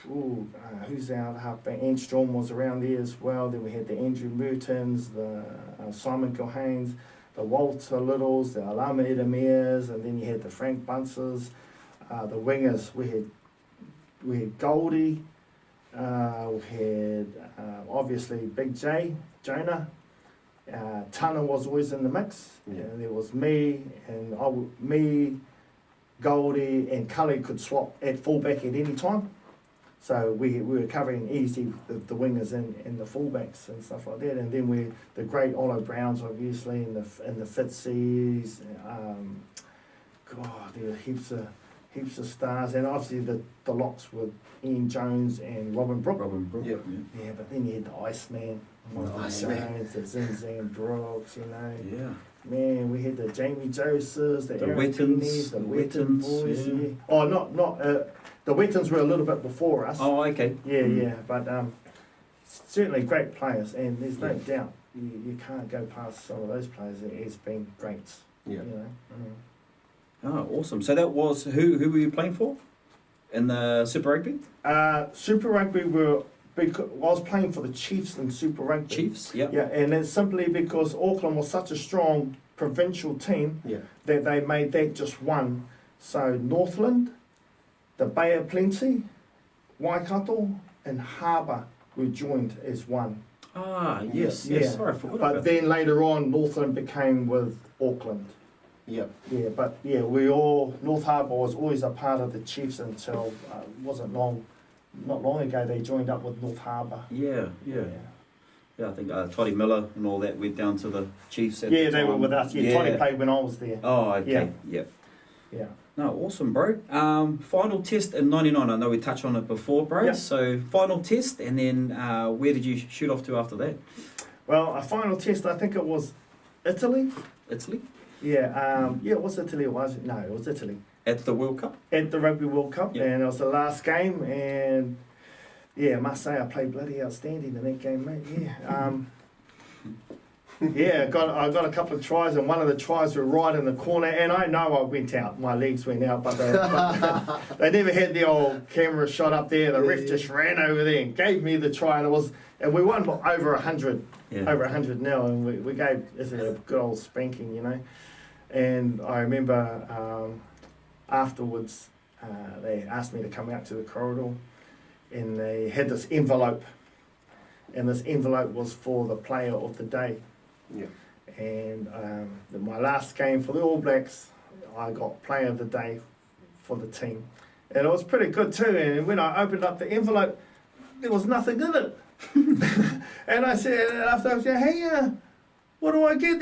[SPEAKER 3] who's our halfback? Anton was around there as well. Then we had the Andrew Mertons, the Simon Kilhanes, the Walter Littles, the Alama Edemirs, and then you had the Frank Bunces, the wingers. We had Goldie, we had obviously Big J, Jonah. Tana was always in the mix, and there was me, Goldie, and Cully could swap at fullback at any time. So we were covering easy the wingers and the fullbacks and stuff like that. And then the great Olo Browns, obviously, and the Fitzies. There were heaps of stars, and obviously the locks with Ian Jones and Robin Brooke.
[SPEAKER 2] Yeah.
[SPEAKER 3] Yeah, but then you had the Iceman, the Zinzan Brooks, you know.
[SPEAKER 1] Yeah.
[SPEAKER 3] Man, we had the Jamie Josephs, the Aaron
[SPEAKER 1] Wettons,
[SPEAKER 3] Pennies, the
[SPEAKER 1] the
[SPEAKER 3] Wetton
[SPEAKER 1] Wettons,
[SPEAKER 3] boys.
[SPEAKER 1] yeah.
[SPEAKER 3] Yeah. Oh, not the Wettons were a little bit before us.
[SPEAKER 1] Oh, okay.
[SPEAKER 3] Yeah, but certainly great players, and there's no doubt you can't go past some of those players as being greats.
[SPEAKER 2] Yeah.
[SPEAKER 3] You know.
[SPEAKER 1] Oh, awesome. So that was who were you playing for in the Super Rugby?
[SPEAKER 3] Super Rugby I was playing for the Chiefs in Super Rugby.
[SPEAKER 1] Chiefs. Yeah.
[SPEAKER 3] Yeah, and it's simply because Auckland was such a strong provincial team that they made that just one. So Northland, the Bay of Plenty, Waikato, and Harbour were joined as one.
[SPEAKER 1] Ah, yes.
[SPEAKER 3] Yeah.
[SPEAKER 1] Sorry, I forgot
[SPEAKER 3] But
[SPEAKER 1] about
[SPEAKER 3] then later on, Northland became with Auckland.
[SPEAKER 2] Yeah.
[SPEAKER 3] Yeah, but yeah, North Harbour was always a part of the Chiefs until not long ago they joined up with North Harbour.
[SPEAKER 1] Yeah. I think Toddy Miller and all that went down to the Chiefs at the
[SPEAKER 3] Yeah, they were
[SPEAKER 1] time.
[SPEAKER 3] with us. Yeah, Toddy played when I was there.
[SPEAKER 1] Oh, okay. Yeah. No, awesome, bro. Final test in '99. I know we touched on it before, bro.
[SPEAKER 3] Yeah.
[SPEAKER 1] So final test, and then where did you shoot off to after that?
[SPEAKER 3] Well, a final test, I think it was Italy.
[SPEAKER 1] Italy
[SPEAKER 3] Yeah, it was Italy, was it? No, it was Italy.
[SPEAKER 1] at the World Cup.
[SPEAKER 3] At the Rugby World Cup,
[SPEAKER 1] Yeah.
[SPEAKER 3] and it was the last game, and yeah, I must say I played bloody outstanding in that game, mate. Yeah. I got a couple of tries, and one of the tries were right in the corner, and I know I went out, my legs went out, but they never had the old camera shot up there. The ref just ran over there and gave me the try, and we won over 100, over 100 nil, and we gave Italy a good old spanking, you know. And I remember afterwards, they asked me to come out to the corridor, and they had this envelope, and this envelope was for the player of the day.
[SPEAKER 2] Yeah.
[SPEAKER 3] And my last game for the All Blacks, I got player of the day for the team, and it was pretty good too. And when I opened up the envelope, there was nothing in it. And I said, after I said, hey, what do I get?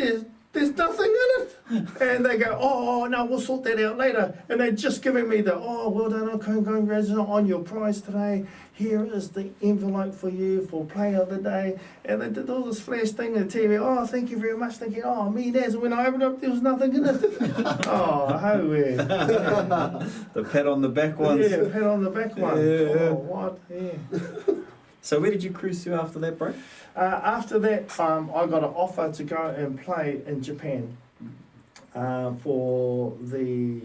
[SPEAKER 3] There's nothing in it. And they go, oh, no, we'll sort that out later. And they're just giving me well done, congratulations on your prize today. Here is the envelope for you for player of the day. And they did all this flash thing on the TV. Oh, thank you very much. Thank you. Oh, me, Naz. And when I opened up, there was nothing in it. Oh, how weird.
[SPEAKER 1] The pat on the back ones.
[SPEAKER 3] Yeah, pat on the back one.
[SPEAKER 1] Yeah.
[SPEAKER 3] Oh, what? Yeah.
[SPEAKER 1] So where did you cruise to after that, bro?
[SPEAKER 3] After that, I got an offer to go and play in Japan for the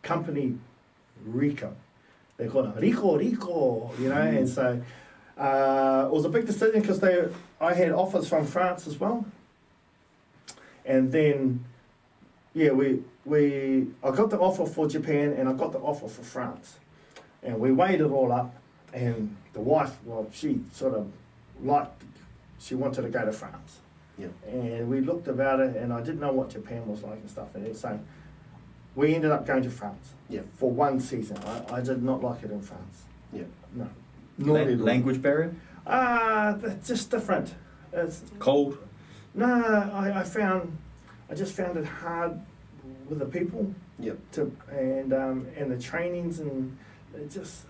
[SPEAKER 3] company Rico. They call it Rico, you know, and so it was a big decision because I had offers from France as well. And then, yeah, I got the offer for Japan and I got the offer for France. And we weighed it all up, and the wife, well, she sort of she wanted to go to France.
[SPEAKER 2] Yeah.
[SPEAKER 3] And we looked about it, and I didn't know what Japan was like and stuff. And so we ended up going to France.
[SPEAKER 2] Yeah.
[SPEAKER 3] For one season. I did not like it in France.
[SPEAKER 2] Yeah.
[SPEAKER 3] No. Not at all.
[SPEAKER 1] Language barrier?
[SPEAKER 3] That's just different. It's
[SPEAKER 1] Cold?
[SPEAKER 3] no. I just found it hard with the people.
[SPEAKER 2] Yep.
[SPEAKER 3] And the trainings, and it just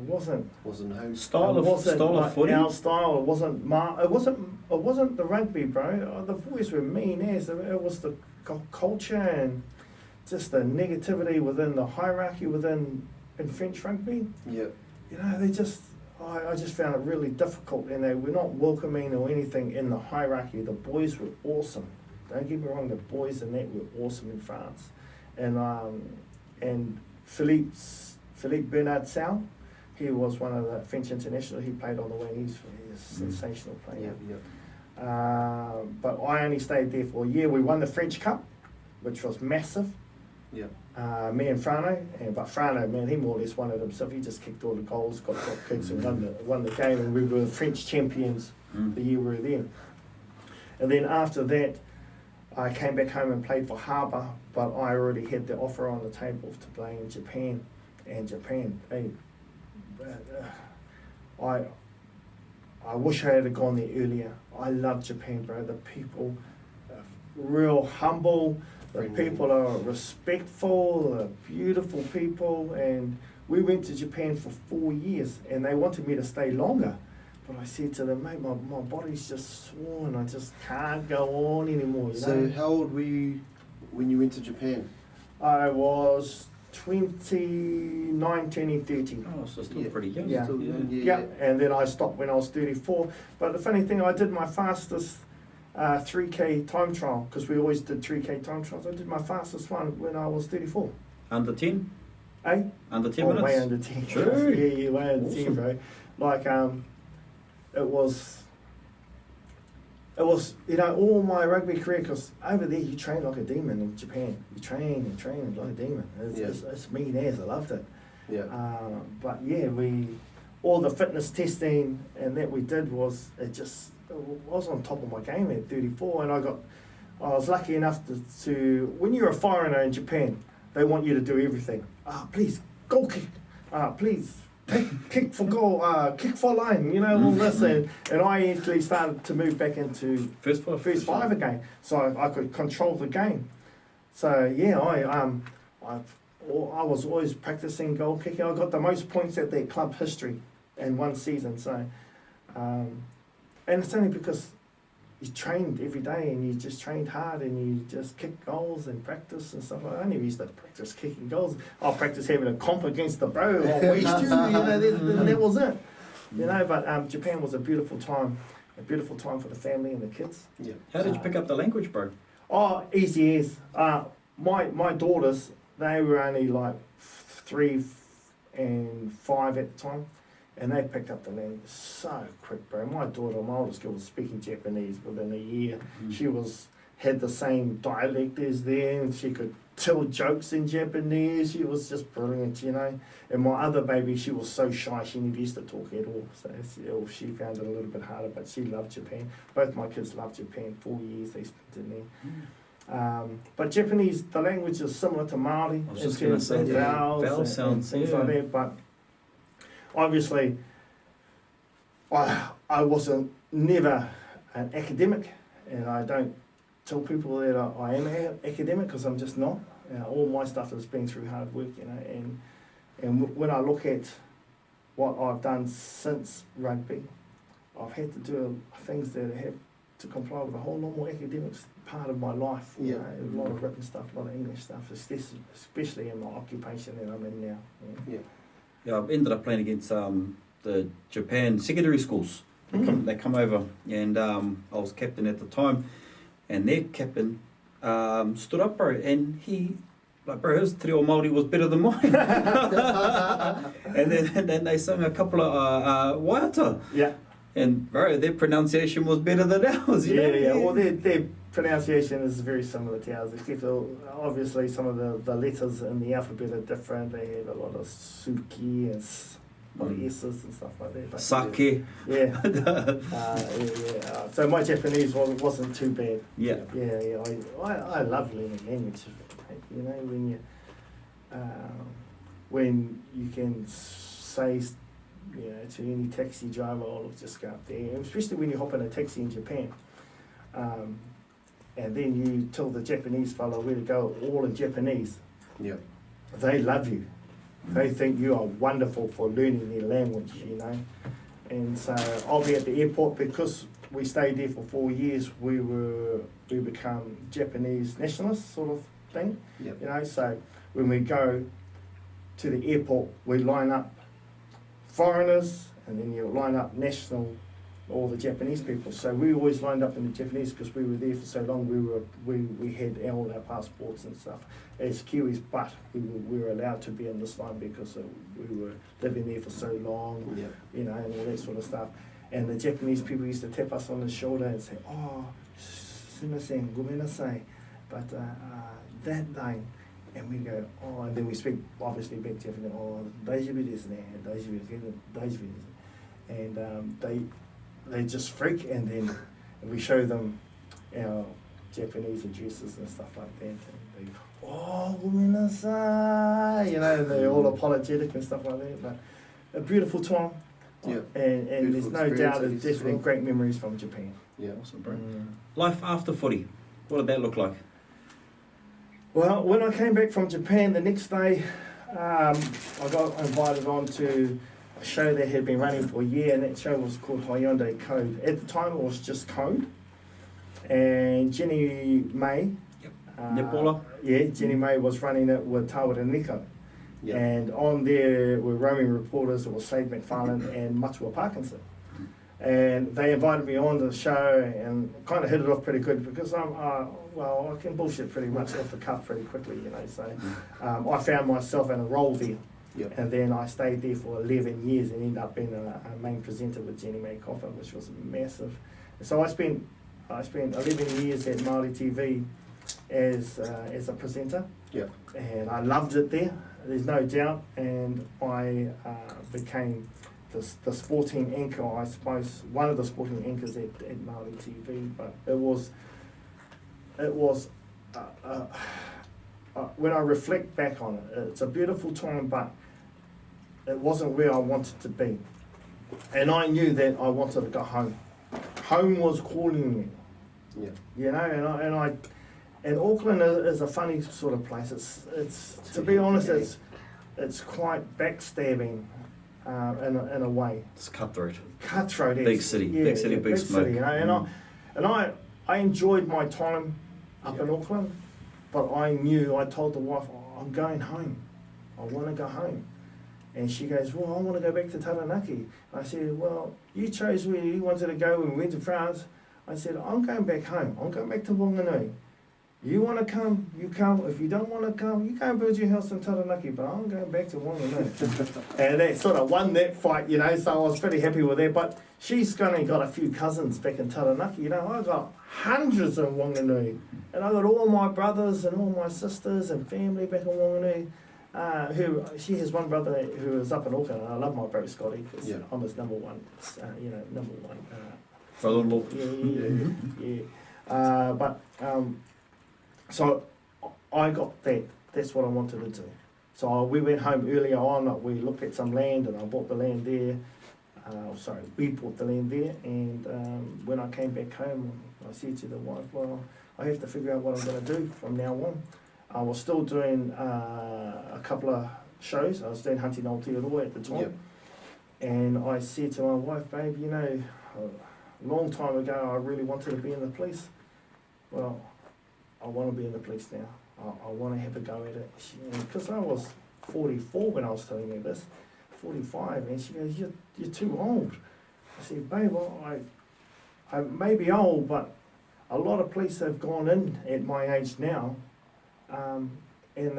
[SPEAKER 3] wasn't
[SPEAKER 2] home.
[SPEAKER 1] Style of footy?
[SPEAKER 3] Our style. It wasn't the rugby, bro. The boys were mean as. It was the culture and just the negativity within the hierarchy in French rugby.
[SPEAKER 2] Yeah.
[SPEAKER 3] You know, I just found it really difficult, and they were not welcoming or anything in the hierarchy. The boys were awesome. Don't get me wrong, the boys in that were awesome in France. And Philippe Philippe Bernard Sal. He was one of the French international. He played on the wing. He's a sensational player. But I only stayed there for a year. We won the French Cup, which was massive.
[SPEAKER 2] Yeah.
[SPEAKER 3] Me and Frano, but Frano, man, he more or less won it himself. He just kicked all the goals, got kicks, and won the game. And we were French champions the year we were there. And then after that, I came back home and played for Harbour, but I already had the offer on the table to play in Japan. And Japan, I wish I had gone there earlier. I love Japan, bro. The people are real humble. The people are respectful, they're beautiful people. And we went to Japan for 4 years, and they wanted me to stay longer. But I said to them, mate, my body's just sworn. I just can't go on anymore. You
[SPEAKER 2] So
[SPEAKER 3] know?
[SPEAKER 2] how old were you when you went to Japan?
[SPEAKER 3] I was 29, turning 30.
[SPEAKER 1] Oh, so still pretty young.
[SPEAKER 3] Yeah.
[SPEAKER 2] Still young,
[SPEAKER 3] Yeah, and then I stopped when I was 34. But the funny thing, I did my fastest 3K time trial, because we always did 3K time trials. I did my fastest one when I was 34.
[SPEAKER 1] Under 10?
[SPEAKER 3] Eh?
[SPEAKER 1] Under 10
[SPEAKER 3] Oh,
[SPEAKER 1] minutes?
[SPEAKER 3] way under 10.
[SPEAKER 1] Sure.
[SPEAKER 3] Yeah, way under 10,
[SPEAKER 1] Awesome.
[SPEAKER 3] bro. Like, it was, all my rugby career, because over there you train like a demon in Japan. You train like a demon. It's mean as, I loved it.
[SPEAKER 2] Yeah.
[SPEAKER 3] But yeah, all the fitness testing and that we did was, I was on top of my game at 34, and I was lucky enough to when you're a foreigner in Japan, they want you to do everything. Please, goal kick. Please, kick for goal, kick for line, all this. And I actually started to move back into
[SPEAKER 1] First
[SPEAKER 3] five again, so I could control the game. So yeah, I was always practicing goal kicking. I got the most points at their club history in one season. So, and it's only because you trained every day and you just trained hard and you just kicked goals and practice and stuff. I never used to practice kicking goals. I'll practice having a comp against the bro or West that was it. But Japan was a beautiful time for the family and the kids.
[SPEAKER 2] Yeah.
[SPEAKER 1] How did you pick up the language, bro?
[SPEAKER 3] Oh, easy as. My daughters, they were only like 3 and 5 at the time, and they picked up the language so quick, bro. My oldest girl was speaking Japanese within a year. She had the same dialect as them. She could tell jokes in Japanese. She was just brilliant, And my other baby, she was so shy, she never used to talk at all. So she found it a little bit harder, but she loved Japan. Both my kids loved Japan. 4 years they spent in there. But Japanese, the language is similar to Māori.
[SPEAKER 1] I was just going to say
[SPEAKER 3] vowels
[SPEAKER 1] vowel sounds,
[SPEAKER 3] and things like that. But obviously, I wasn't never an academic, and I don't tell people that I am an academic, because I'm just not. All my stuff has been through hard work, and when I look at what I've done since rugby, I've had to do things that have to comply with the whole normal academics part of my life. A lot of written stuff, a lot of English stuff, especially in my occupation that I'm in now.
[SPEAKER 1] Yeah, I've ended up playing against the Japan secondary schools. They come over, and I was captain at the time, and their captain stood up, bro, and he, his te reo Māori was better than mine. and then they sung a couple of waiata.
[SPEAKER 3] Yeah.
[SPEAKER 1] And bro, their pronunciation was better than ours. You know?
[SPEAKER 3] Well, their pronunciation is very similar to ours, except obviously some of the letters in the alphabet are different. They have a lot of suki and S's and stuff like that. But
[SPEAKER 1] Sake.
[SPEAKER 3] Yeah. So my Japanese wasn't too bad.
[SPEAKER 1] Yeah.
[SPEAKER 3] I love learning language. When you can say, to any taxi driver, I'll just go up there, especially when you hop in a taxi in Japan. And then you tell the Japanese fellow where to go, all in Japanese.
[SPEAKER 2] Yeah.
[SPEAKER 3] They love you. They think you are wonderful for learning their language, And so I'll be at the airport, because we stayed there for 4 years, we become Japanese nationalists sort of thing.
[SPEAKER 2] Yep.
[SPEAKER 3] So when we go to the airport, we line up foreigners, and then you line up national all the Japanese people. So we always lined up in the Japanese because we were there for so long. We had all our passports and stuff as Kiwis, but we were allowed to be in this line because we were living there for so long, you know, and all that sort of stuff. And the Japanese people used to tap us on the shoulder and say, "Oh, sumimasen, gomenasai," but that line. And we go, oh, and then we speak obviously back Japanese, oh, daijoubu desu ne, daijoubu desu. And they just freak, and then we show them our Japanese addresses and stuff like that. And they go, oh, gomenasai, you know, they're all apologetic and stuff like that. But a beautiful time.
[SPEAKER 2] Yeah.
[SPEAKER 3] And there's no doubt there's
[SPEAKER 2] experiences as
[SPEAKER 3] definitely
[SPEAKER 2] well.
[SPEAKER 3] great memories from Japan.
[SPEAKER 2] Yeah.
[SPEAKER 1] Awesome, bro. Life after footy, what did that look like?
[SPEAKER 3] Well, when I came back from Japan the next day, I got invited on to a show that had been running for a year, and that show was called Hyundai Code. At the time, it was just Code. And Jenny May,
[SPEAKER 1] Nepola?
[SPEAKER 3] Yeah, Jenny May was running it with Tawara Nico.
[SPEAKER 2] Yeah.
[SPEAKER 3] And on there were roaming reporters. It was Slade McFarlane and Matua Parkinson. And they invited me on the show and kind of hit it off pretty good because I can bullshit pretty much off the cuff pretty quickly, you know. So I found myself in a role there.
[SPEAKER 2] Yep.
[SPEAKER 3] And then I stayed there for 11 years and ended up being a main presenter with Jenny May Coffin, which was massive. So I spent 11 years at Māori TV as a presenter.
[SPEAKER 2] Yeah.
[SPEAKER 3] And I loved it there, there's no doubt. And I became the sporting anchor, I suppose, one of the sporting anchors at Māori TV. But it was when I reflect back on it, it's a beautiful time, but it wasn't where I wanted to be. And I knew that I wanted to go home. Home was calling me.
[SPEAKER 2] Yeah.
[SPEAKER 3] You know, and Auckland is a funny sort of place. It's to be honest, it's quite backstabbing in a way.
[SPEAKER 1] It's cutthroat.
[SPEAKER 3] Cutthroat.
[SPEAKER 1] Big city, big city, big smoke.
[SPEAKER 3] City, you know, and I enjoyed my time up in Auckland, but I told the wife, oh, I'm going home. I want to go home. And she goes, well, I want to go back to Taranaki. I said, well, you chose where you wanted to go when we went to France. I said, I'm going back home. I'm going back to Wanganui. You want to come, you come. If you don't want to come, you go and build your house in Taranaki, but I'm going back to Wanganui. And they sort of won that fight, you know, so I was pretty happy with that. But she's only got a few cousins back in Taranaki, you know. I got hundreds in Wanganui. And I got all my brothers and all my sisters and family back in Wanganui. She has one brother who is up in Auckland, and I love my bro Scotty because I'm his number one.
[SPEAKER 1] Brother-in-law.
[SPEAKER 3] Yeah. So I got that. That's what I wanted to do. So we went home earlier on. We looked at some land, and I bought the land there. We bought the land there. And when I came back home, I said to the wife, well, I have to figure out what I'm going to do from now on. I was still doing a couple of shows. I was doing Hunting Aotearoa at the time. Yep. And I said to my wife, babe, you know, a long time ago I really wanted to be in the police. Well, I want to be in the police now. I want to have a go at it. Because I was 44 when I was telling her this, 45. And she goes, you're too old. I said, babe, well, I may be old, but a lot of police have gone in at my age now. And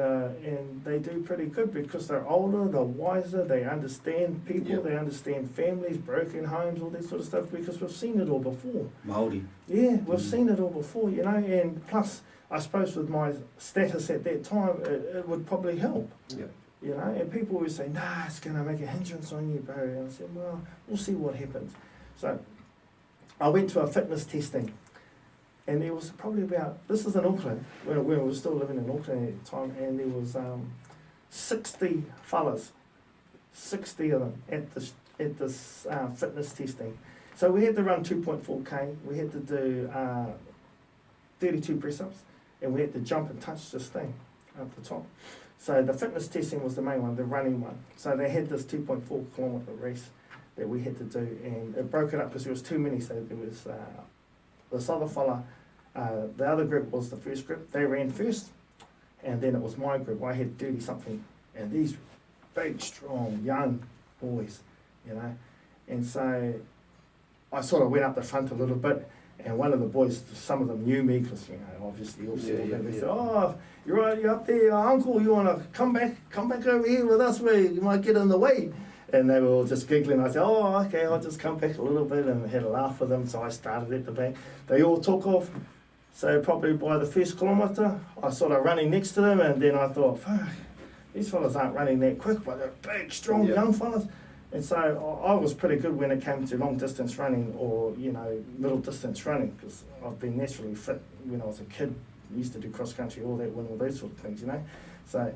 [SPEAKER 3] they do pretty good because they're older, they're wiser, they understand people, they understand families, broken homes, all that sort of stuff, because we've seen it all before.
[SPEAKER 1] Māori.
[SPEAKER 3] Yeah, we've seen it all before, you know, and plus, I suppose with my status at that time, it would probably help. Yeah. You know, and people would say, nah, it's going to make a hindrance on you, bro. And I said, well, we'll see what happens. So I went to a fitness testing. And there was probably this is in Auckland, when we were still living in Auckland at the time, and there was 60 fellas, 60 of them at this fitness testing. So we had to run 2.4K, we had to do 32 press-ups, and we had to jump and touch this thing at the top. So the fitness testing was the main one, the running one. So they had this 2.4 kilometre race that we had to do, and it broke it up because there was too many. So there was this other fella, the other group was the first group. They ran first, and then it was my group. I had 30-something, and these big, strong, young boys, you know. And so I sort of went up the front a little bit, and one of the boys, some of them knew me, because, obviously, all saw that. They said, "Oh, you're right, you're up there, Uncle, you want to come back over here with us where you might get in the way?" And they were all just giggling. I said, "Oh, okay, I'll just come back a little bit," and had a laugh with them. So I started at the back. They all took off. So probably by the first kilometre, I sort of running next to them, and then I thought, fuck, these fellas aren't running that quick, but they're big, strong young fellas. And so I was pretty good when it came to long distance running or, middle distance running, because I've been naturally fit when I was a kid. I used to do cross country, all those sort of things, So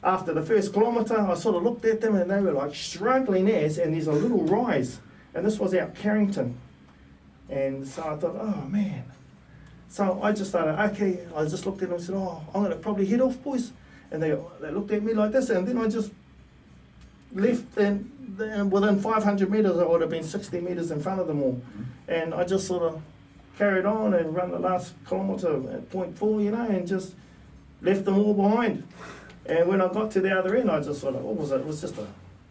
[SPEAKER 3] after the first kilometre, I sort of looked at them and they were like struggling as, and there's a little rise. And this was out Carrington. And so I thought, oh man. So I just started, okay, I just looked at them and said, "Oh, I'm going to probably head off, boys." And they looked at me like this, and then I just left, and within 500 metres, I would have been 60 metres in front of them all. And I just sort of carried on and run the last kilometre at 0.4, and just left them all behind. And when I got to the other end, I just sort of, what was it? It was just a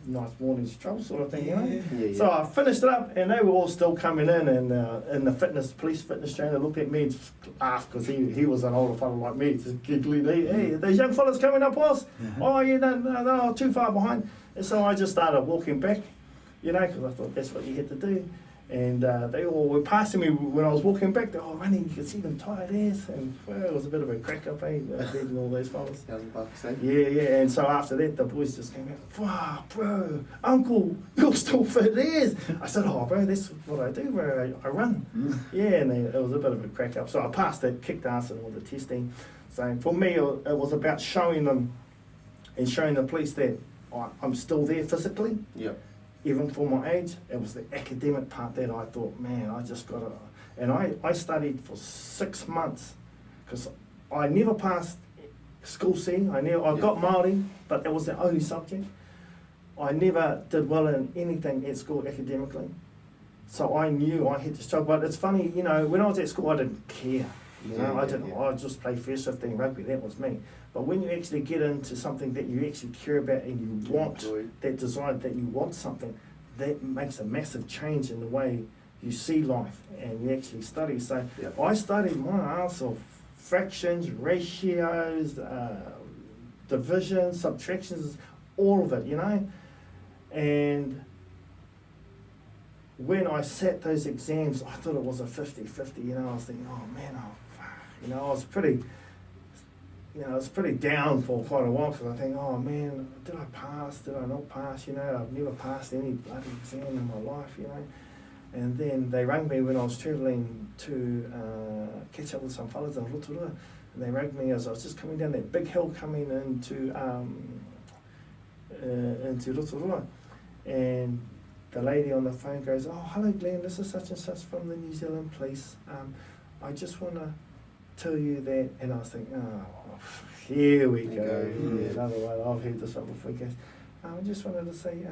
[SPEAKER 3] nice morning's trouble sort of thing,
[SPEAKER 2] Yeah.
[SPEAKER 3] So I finished it up, and they were all still coming in, and the police fitness trainer looked at me and just laughed, because he was an older fellow like me, just giggling. Hey, these young fellas coming up, boss? Oh yeah, no, too far behind. And so I just started walking back, because I thought that's what you had to do. And they all were passing me when I was walking back. They were all running. You could see them tired ass, and it was a bit of a crack up, leading all those fellas.
[SPEAKER 2] Young bucks, eh?
[SPEAKER 3] Yeah. And so after that, the boys just came back. "Wow, bro, Uncle, you're still fit as." I said, "Oh, bro, that's what I do, bro. I run." Yeah, and it was a bit of a crack up. So I passed it, kicked ass in all the testing. So for me, it was about showing them and showing the police that I'm still there physically.
[SPEAKER 2] Yep.
[SPEAKER 3] Even for my age. It was the academic part that I thought, man, I just got to... And I studied for 6 months, because I never passed school C. I got Māori, but that was the only subject. I never did well in anything at school academically. So I knew I had to struggle. But it's funny, when I was at school, I didn't care. I just played first 15 rugby, that was me. But when you actually get into something that you actually care about and you want, that desire that you want something, that makes a massive change in the way you see life and you actually study. So I studied my ass off fractions, ratios, divisions, subtractions, all of it, And when I sat those exams, I thought it was a 50-50, I was thinking, oh man, I was pretty... I was pretty down for quite a while, because I think, oh man, did I pass? Did I not pass? I've never passed any bloody exam in my life, And then they rang me when I was travelling to catch up with some fellas in Rotorua. And they rang me as I was just coming down that big hill coming into Rotorua. And the lady on the phone goes, "Oh, hello Glenn, this is such and such from the New Zealand Police. I just want to tell you that," and I was thinking, oh, here we go. Another one. I've heard this one before. I just wanted to say,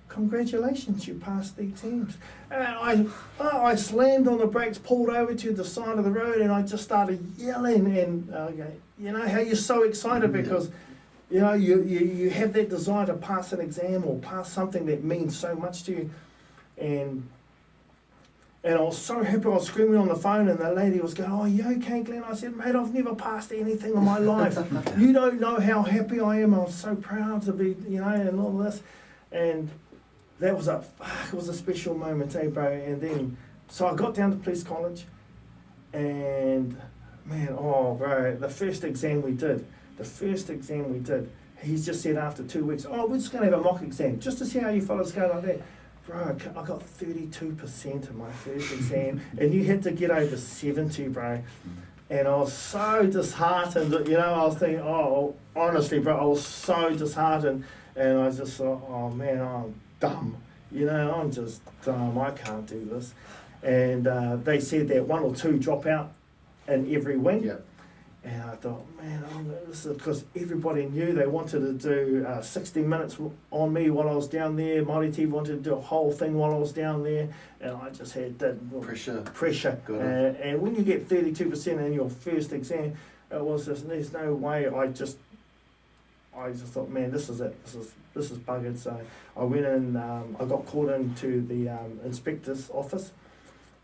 [SPEAKER 3] congratulations, you passed the exams. And I slammed on the brakes, pulled over to the side of the road, and I just started yelling. And how you're so excited because you have that desire to pass an exam or pass something that means so much to you, and I was so happy. I was screaming on the phone, and the lady was going, "Oh, you okay, Glenn?" I said, "Mate, I've never passed anything in my life. You don't know how happy I am. I was so proud to be, and all this." And that was it was a special moment, bro. And then, so I got down to police college, and man, bro, the first exam we did, he just said after 2 weeks, "Oh, we're just going to have a mock exam, just to see how you fellas go like that." Bro, I got 32% in my first exam, and you had to get over 70, bro. And I was so disheartened, I was thinking, honestly, bro, I was so disheartened, and I just thought, oh man, I'm dumb. I'm just dumb, I can't do this. And they said that 1 or 2 drop out in every week.
[SPEAKER 2] Yep.
[SPEAKER 3] And I thought, man, this is because everybody knew they wanted to do 60 minutes on me while I was down there. Māori TV wanted to do a whole thing while I was down there. And I just had that pressure. And when you get 32% in your first exam, it was just, there's no way. I just thought, man, this is it. This is buggered. So I went in, I got called into the inspector's office.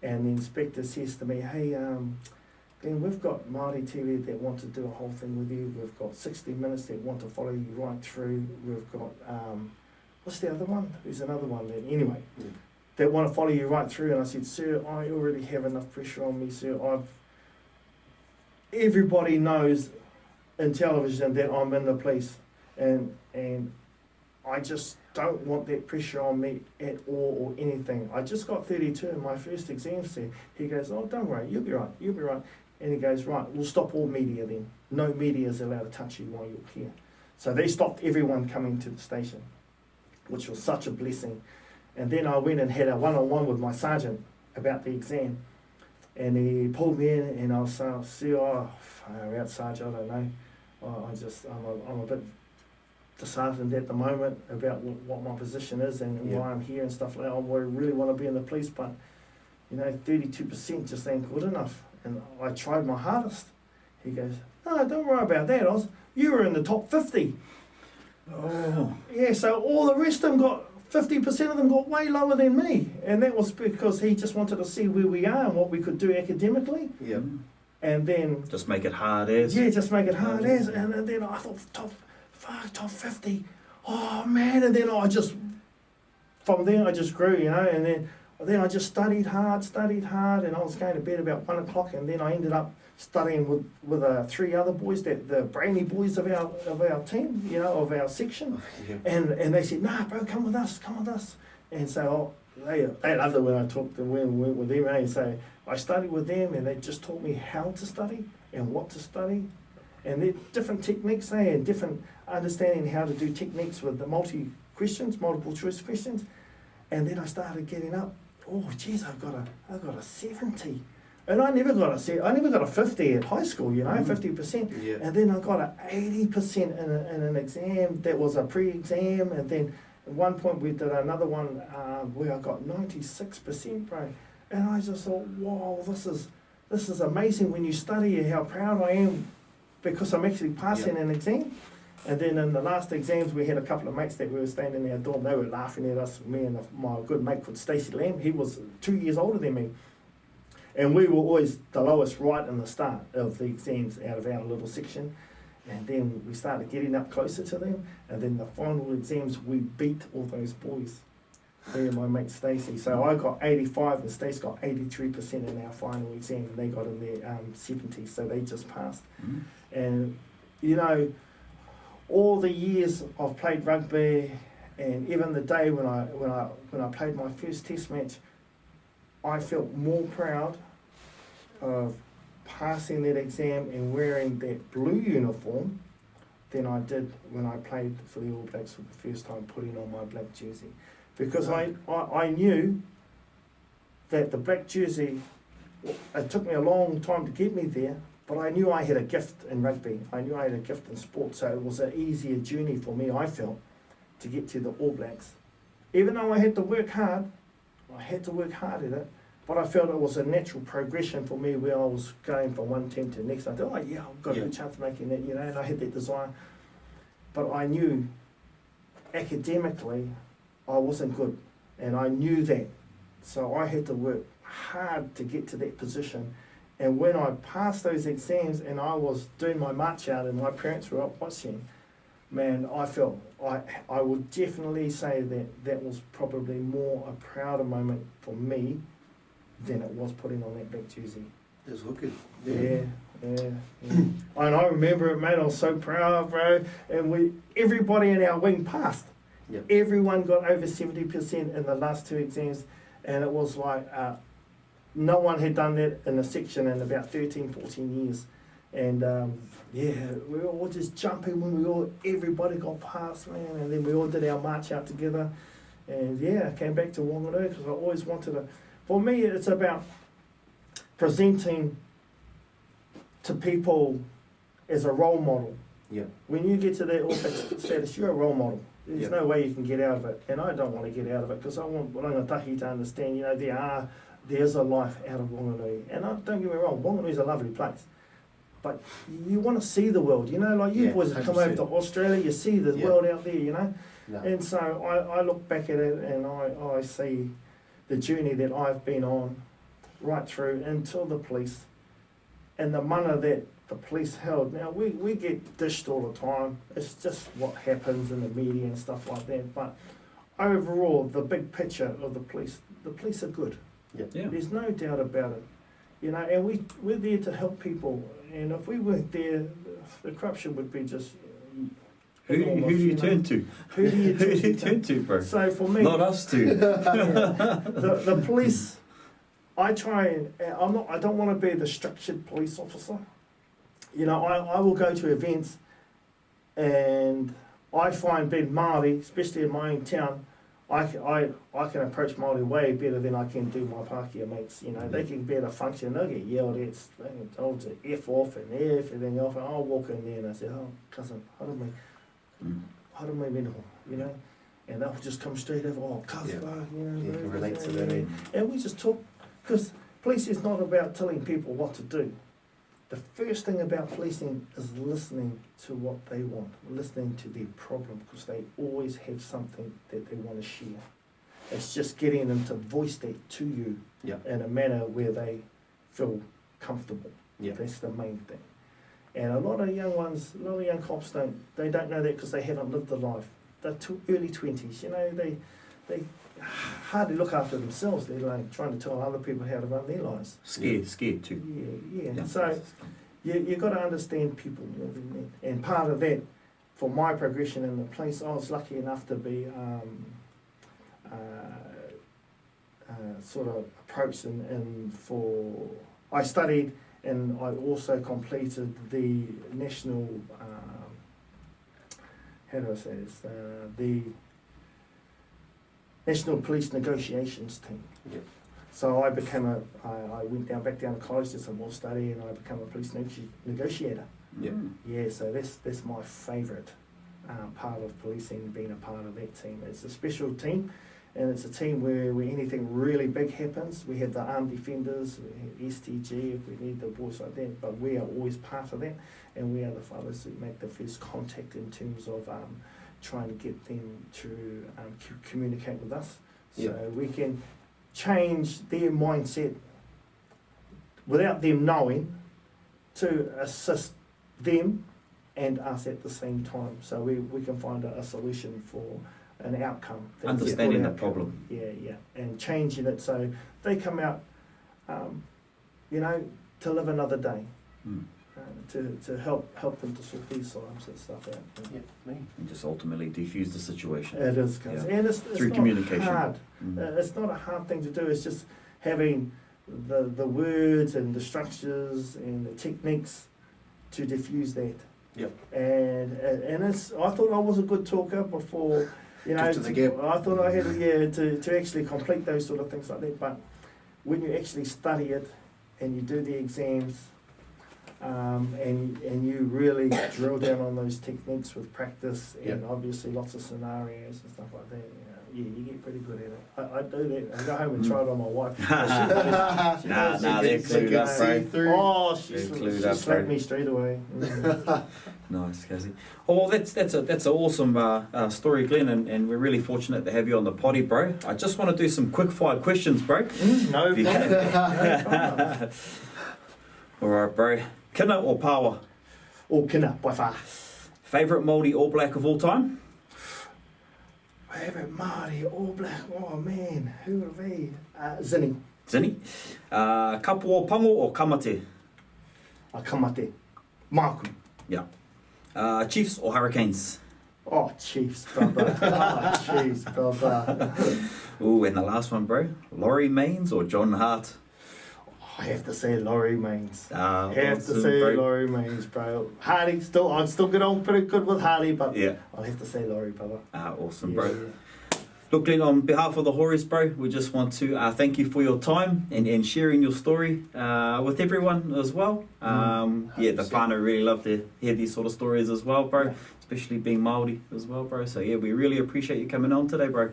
[SPEAKER 3] And the inspector says to me, hey, Glenn, we've got Māori TV that want to do a whole thing with you. We've got 60 Minutes that want to follow you right through. We've got, what's the other one? There's another one that, anyway, that want to follow you right through. And I said, sir, I already have enough pressure on me, sir. Everybody knows in television that I'm in the police, and I just don't want that pressure on me at all or anything. I just got 32 in my first exam, sir. He goes, oh, don't worry, you'll be right. And he goes, right, we'll stop all media then. No media is allowed to touch you while you're here. So they stopped everyone coming to the station, which was such a blessing. And then I went and had a one-on-one with my sergeant about the exam. And he pulled me in, and I was saying, see, far out, Sergeant, I don't know. I'm a bit disheartened at the moment about what my position is and why I'm here and stuff like that. I really want to be in the police, but 32% just ain't good enough. And I tried my hardest. He goes, no, don't worry about that, Oz. You were in the top 50.
[SPEAKER 1] Oh.
[SPEAKER 3] Yeah, so all the rest of them got, 50% of them got way lower than me. And that was because he just wanted to see where we are and what we could do academically.
[SPEAKER 2] Yep.
[SPEAKER 3] And then...
[SPEAKER 1] just make it hard as.
[SPEAKER 3] Yeah, just make it hard as. And then I thought, top 50. Oh, man. And then from there I just grew, and then I just studied hard, and I was going to bed about 1 o'clock, and then I ended up studying with 3 other boys, the brainy boys of our team, of our section. And they said, nah, bro, come with us. And so they loved it when I talked to them, went with them, and so I studied with them, and they just taught me how to study and what to study. And there are different techniques, and different understanding how to do techniques with the multiple choice questions. And then I started getting up. Oh, geez, I got a 70. And I never got a 50 at high school, 50%.
[SPEAKER 2] Yeah.
[SPEAKER 3] And then I got an 80% in an exam that was a pre-exam. And then at one point we did another one where I got 96%, bro. And I just thought, wow, this is amazing when you study, how proud I am because I'm actually passing an exam. And then in the last exams, we had a couple of mates that we were staying in our dorm. They were laughing at us. Me and my good mate called Stacey Lamb. He was 2 years older than me. And we were always the lowest right in the start of the exams out of our little section. And then we started getting up closer to them. And then the final exams, we beat all those boys. Me and my mate Stacey. So I got 85 and Stacey got 83% in our final exam. And they got in their 70s. So they just passed. And, all the years I've played rugby, and even the day when I played my first test match, I felt more proud of passing that exam and wearing that blue uniform than I did when I played for the All Blacks for the first time, putting on my black jersey. Because I knew that the black jersey, it took me a long time to get me there, but I knew I had a gift in rugby. I knew I had a gift in sport, so it was an easier journey for me, I felt, to get to the All Blacks. Even though I had to work hard at it, but I felt it was a natural progression for me where I was going from one team to the next. I thought, I've got a good chance of making that, and I had that desire. But I knew academically I wasn't good, and I knew that. So I had to work hard to get to that position. And when I passed those exams and I was doing my march out and my parents were up watching, man, I felt, I would definitely say that was probably more a prouder moment for me than it was putting on that black jersey.
[SPEAKER 2] That's wicked.
[SPEAKER 3] Yeah. And I remember it, mate, I was so proud, bro. And everybody in our wing passed.
[SPEAKER 2] Yep.
[SPEAKER 3] Everyone got over 70% in the last 2 exams. And it was like... no one had done that in a section in about 13, 14 years. And we were all just jumping when everybody got past, man. And then we all did our march out together. And I came back to Wanganui because I always wanted to. For me, it's about presenting to people as a role model.
[SPEAKER 2] Yeah.
[SPEAKER 3] When you get to that All Blacks status, you're a role model. There's no way you can get out of it. And I don't want to get out of it because I want Rangatahi to understand, there's a life out of Wanganui. And don't get me wrong, Wanganui's a lovely place. But you want to see the world, like you boys have come over to Australia, you see the world out there,
[SPEAKER 2] No.
[SPEAKER 3] And so I look back at it and I see the journey that I've been on right through until the police, and the mana that the police held. Now, we get dished all the time. It's just what happens in the media and stuff like that. But overall, the big picture of the police are good.
[SPEAKER 2] Yeah.
[SPEAKER 3] There's no doubt about it. You know, and we're there to help people. And if we weren't there, the corruption would be just
[SPEAKER 1] Who do you turn to?
[SPEAKER 3] Who do you
[SPEAKER 1] turn to, bro?
[SPEAKER 3] So for me,
[SPEAKER 1] Not us two.
[SPEAKER 3] the police, I don't want to be the structured police officer. You know, I will go to events, and I find being Māori, especially in my own town, I can approach Māori way better than I can do my Pākehā mates. You know, they can better function. They'll get yelled at, told to F off and everything else. And I'll walk in there and I say, oh, cousin, haramai menoho, you know? And they'll just come straight over, oh, cousin, you know.
[SPEAKER 2] You can relate to that, eh?
[SPEAKER 3] And we just talk, because police is not about telling people what to do. The first thing about policing is listening to what they want, listening to their problem, because they always have something that they want to share. It's just getting them to voice that to you in a manner where they feel comfortable. That's the main thing. And a lot of young cops don't know that because they haven't lived the life. They're early 20s, you know, they hardly look after themselves, let alone trying to tell other people how to run their lives.
[SPEAKER 1] Scared too.
[SPEAKER 3] Yeah. So you've got to understand people more than that. And part of that, for my progression in the police, I was lucky enough to be sort of approached I studied and I also completed the national, the National Police Negotiations Team. So I went back down to college, did some more study, and I became a police negotiator. So that's my favourite part of policing, being a part of that team. It's a special team, and it's a team where anything really big happens, we have the armed defenders, we have STG if we need the boys like that, but we are always part of that, and we are the fellows who make the first contact in terms of trying to get them to communicate with us. So we can change their mindset without them knowing to assist them and us at the same time. So we can find a solution for an outcome.
[SPEAKER 1] Understanding the problem.
[SPEAKER 3] And changing it so they come out, you know, to live another day. To help them to sort these lives and stuff out.
[SPEAKER 1] And just ultimately defuse the situation.
[SPEAKER 3] It is, and it's
[SPEAKER 1] through
[SPEAKER 3] not
[SPEAKER 1] communication.
[SPEAKER 3] Hard. It's not a hard thing to do. It's just having the words and the structures and the techniques to diffuse that. And I thought I was a good talker before, you know. I thought I had to actually complete those sort of things like that. But when you actually study it and you do the exams. And you really drill down on those techniques with practice and obviously lots of scenarios and stuff like that. You get pretty good at it. I do that. I go home and try it on my wife.
[SPEAKER 1] They're clued up, bro.
[SPEAKER 3] Oh, she slapped me straight away.
[SPEAKER 1] Nice, Cassie. Oh, well, that's an awesome story, Glenn, and we're really fortunate to have you on the potty, bro. I just want to do some quick fire questions, bro.
[SPEAKER 3] No problem.
[SPEAKER 1] All right, bro. Kina or Pawa?
[SPEAKER 3] Oh, kina, by far.
[SPEAKER 1] Favourite Māori All Black of all time?
[SPEAKER 3] Favourite Māori All Black? Oh, man. Who would it be? Zini.
[SPEAKER 1] Zini. Kapu o Pango or Kamate?
[SPEAKER 3] Kamate. Māku.
[SPEAKER 1] Yeah. Chiefs or Hurricanes?
[SPEAKER 3] Oh, Chiefs, brother. Chiefs, brother.
[SPEAKER 1] Ooh, and the last one, bro. Laurie Mains or John Hart?
[SPEAKER 3] I have to say Laurie Mains.
[SPEAKER 1] Bro.
[SPEAKER 3] Laurie Mains, bro. Hardy, I'd still get on pretty good with Hardy, but I'll have to say Laurie, brother.
[SPEAKER 1] Awesome, bro. Look, Glenn, on behalf of the Horis, bro, we just want to thank you for your time and sharing your story with everyone as well. The whānau really love to hear these sort of stories as well, bro, especially being Māori as well, bro. So, we really appreciate you coming on today, bro.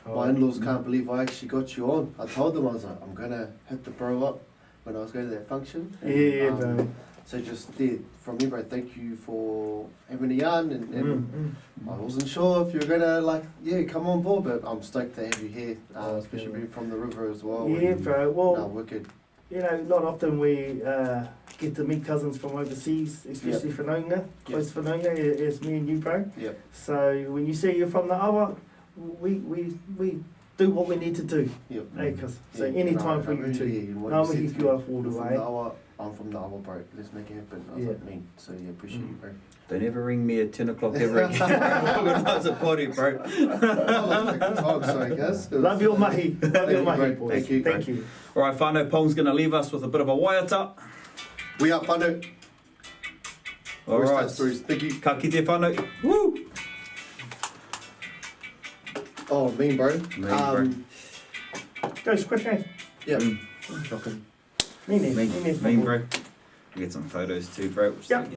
[SPEAKER 2] My in-laws can't believe I actually got you on. I told them, I was like, I'm going to hit the bro up when I was going to that function.
[SPEAKER 3] Bro.
[SPEAKER 2] So just from me, bro, thank you for having a yarn. And I wasn't sure if you were going to, come on board, but I'm stoked to have you here, especially being from the river as well.
[SPEAKER 3] Bro. Well,
[SPEAKER 2] wicked.
[SPEAKER 3] you know, not often we get to meet cousins from overseas, especially Whanonga, close Whanonga, as me and you, bro.
[SPEAKER 2] Yep.
[SPEAKER 3] So when you say you're from the awa, we do what we need to do.
[SPEAKER 2] Yep.
[SPEAKER 3] So any time for you too. Ngā mihi ki a whōru,
[SPEAKER 2] I'm from the awa, bro. Let's make it happen. I was like, me. So yeah, appreciate you, bro.
[SPEAKER 1] Don't ever ring me at 10 o'clock ever again. Organise a party, bro.
[SPEAKER 2] Sorry, guys.
[SPEAKER 3] Love your mahi. Love your mahi, boys.
[SPEAKER 2] Thank you.
[SPEAKER 3] Thank you.
[SPEAKER 1] All right, whānau, Pong's going to leave us with a bit of a waiata.
[SPEAKER 2] We are whānau.
[SPEAKER 1] All right.
[SPEAKER 2] Stories. Thank you.
[SPEAKER 1] Ka kite whānau. Woo!
[SPEAKER 2] Oh, mean, bro.
[SPEAKER 3] Go, quick, eh?
[SPEAKER 2] Yeah.
[SPEAKER 1] Shocking.
[SPEAKER 3] Mean,
[SPEAKER 1] Mean, bro. We get some photos too, bro.
[SPEAKER 3] Yep.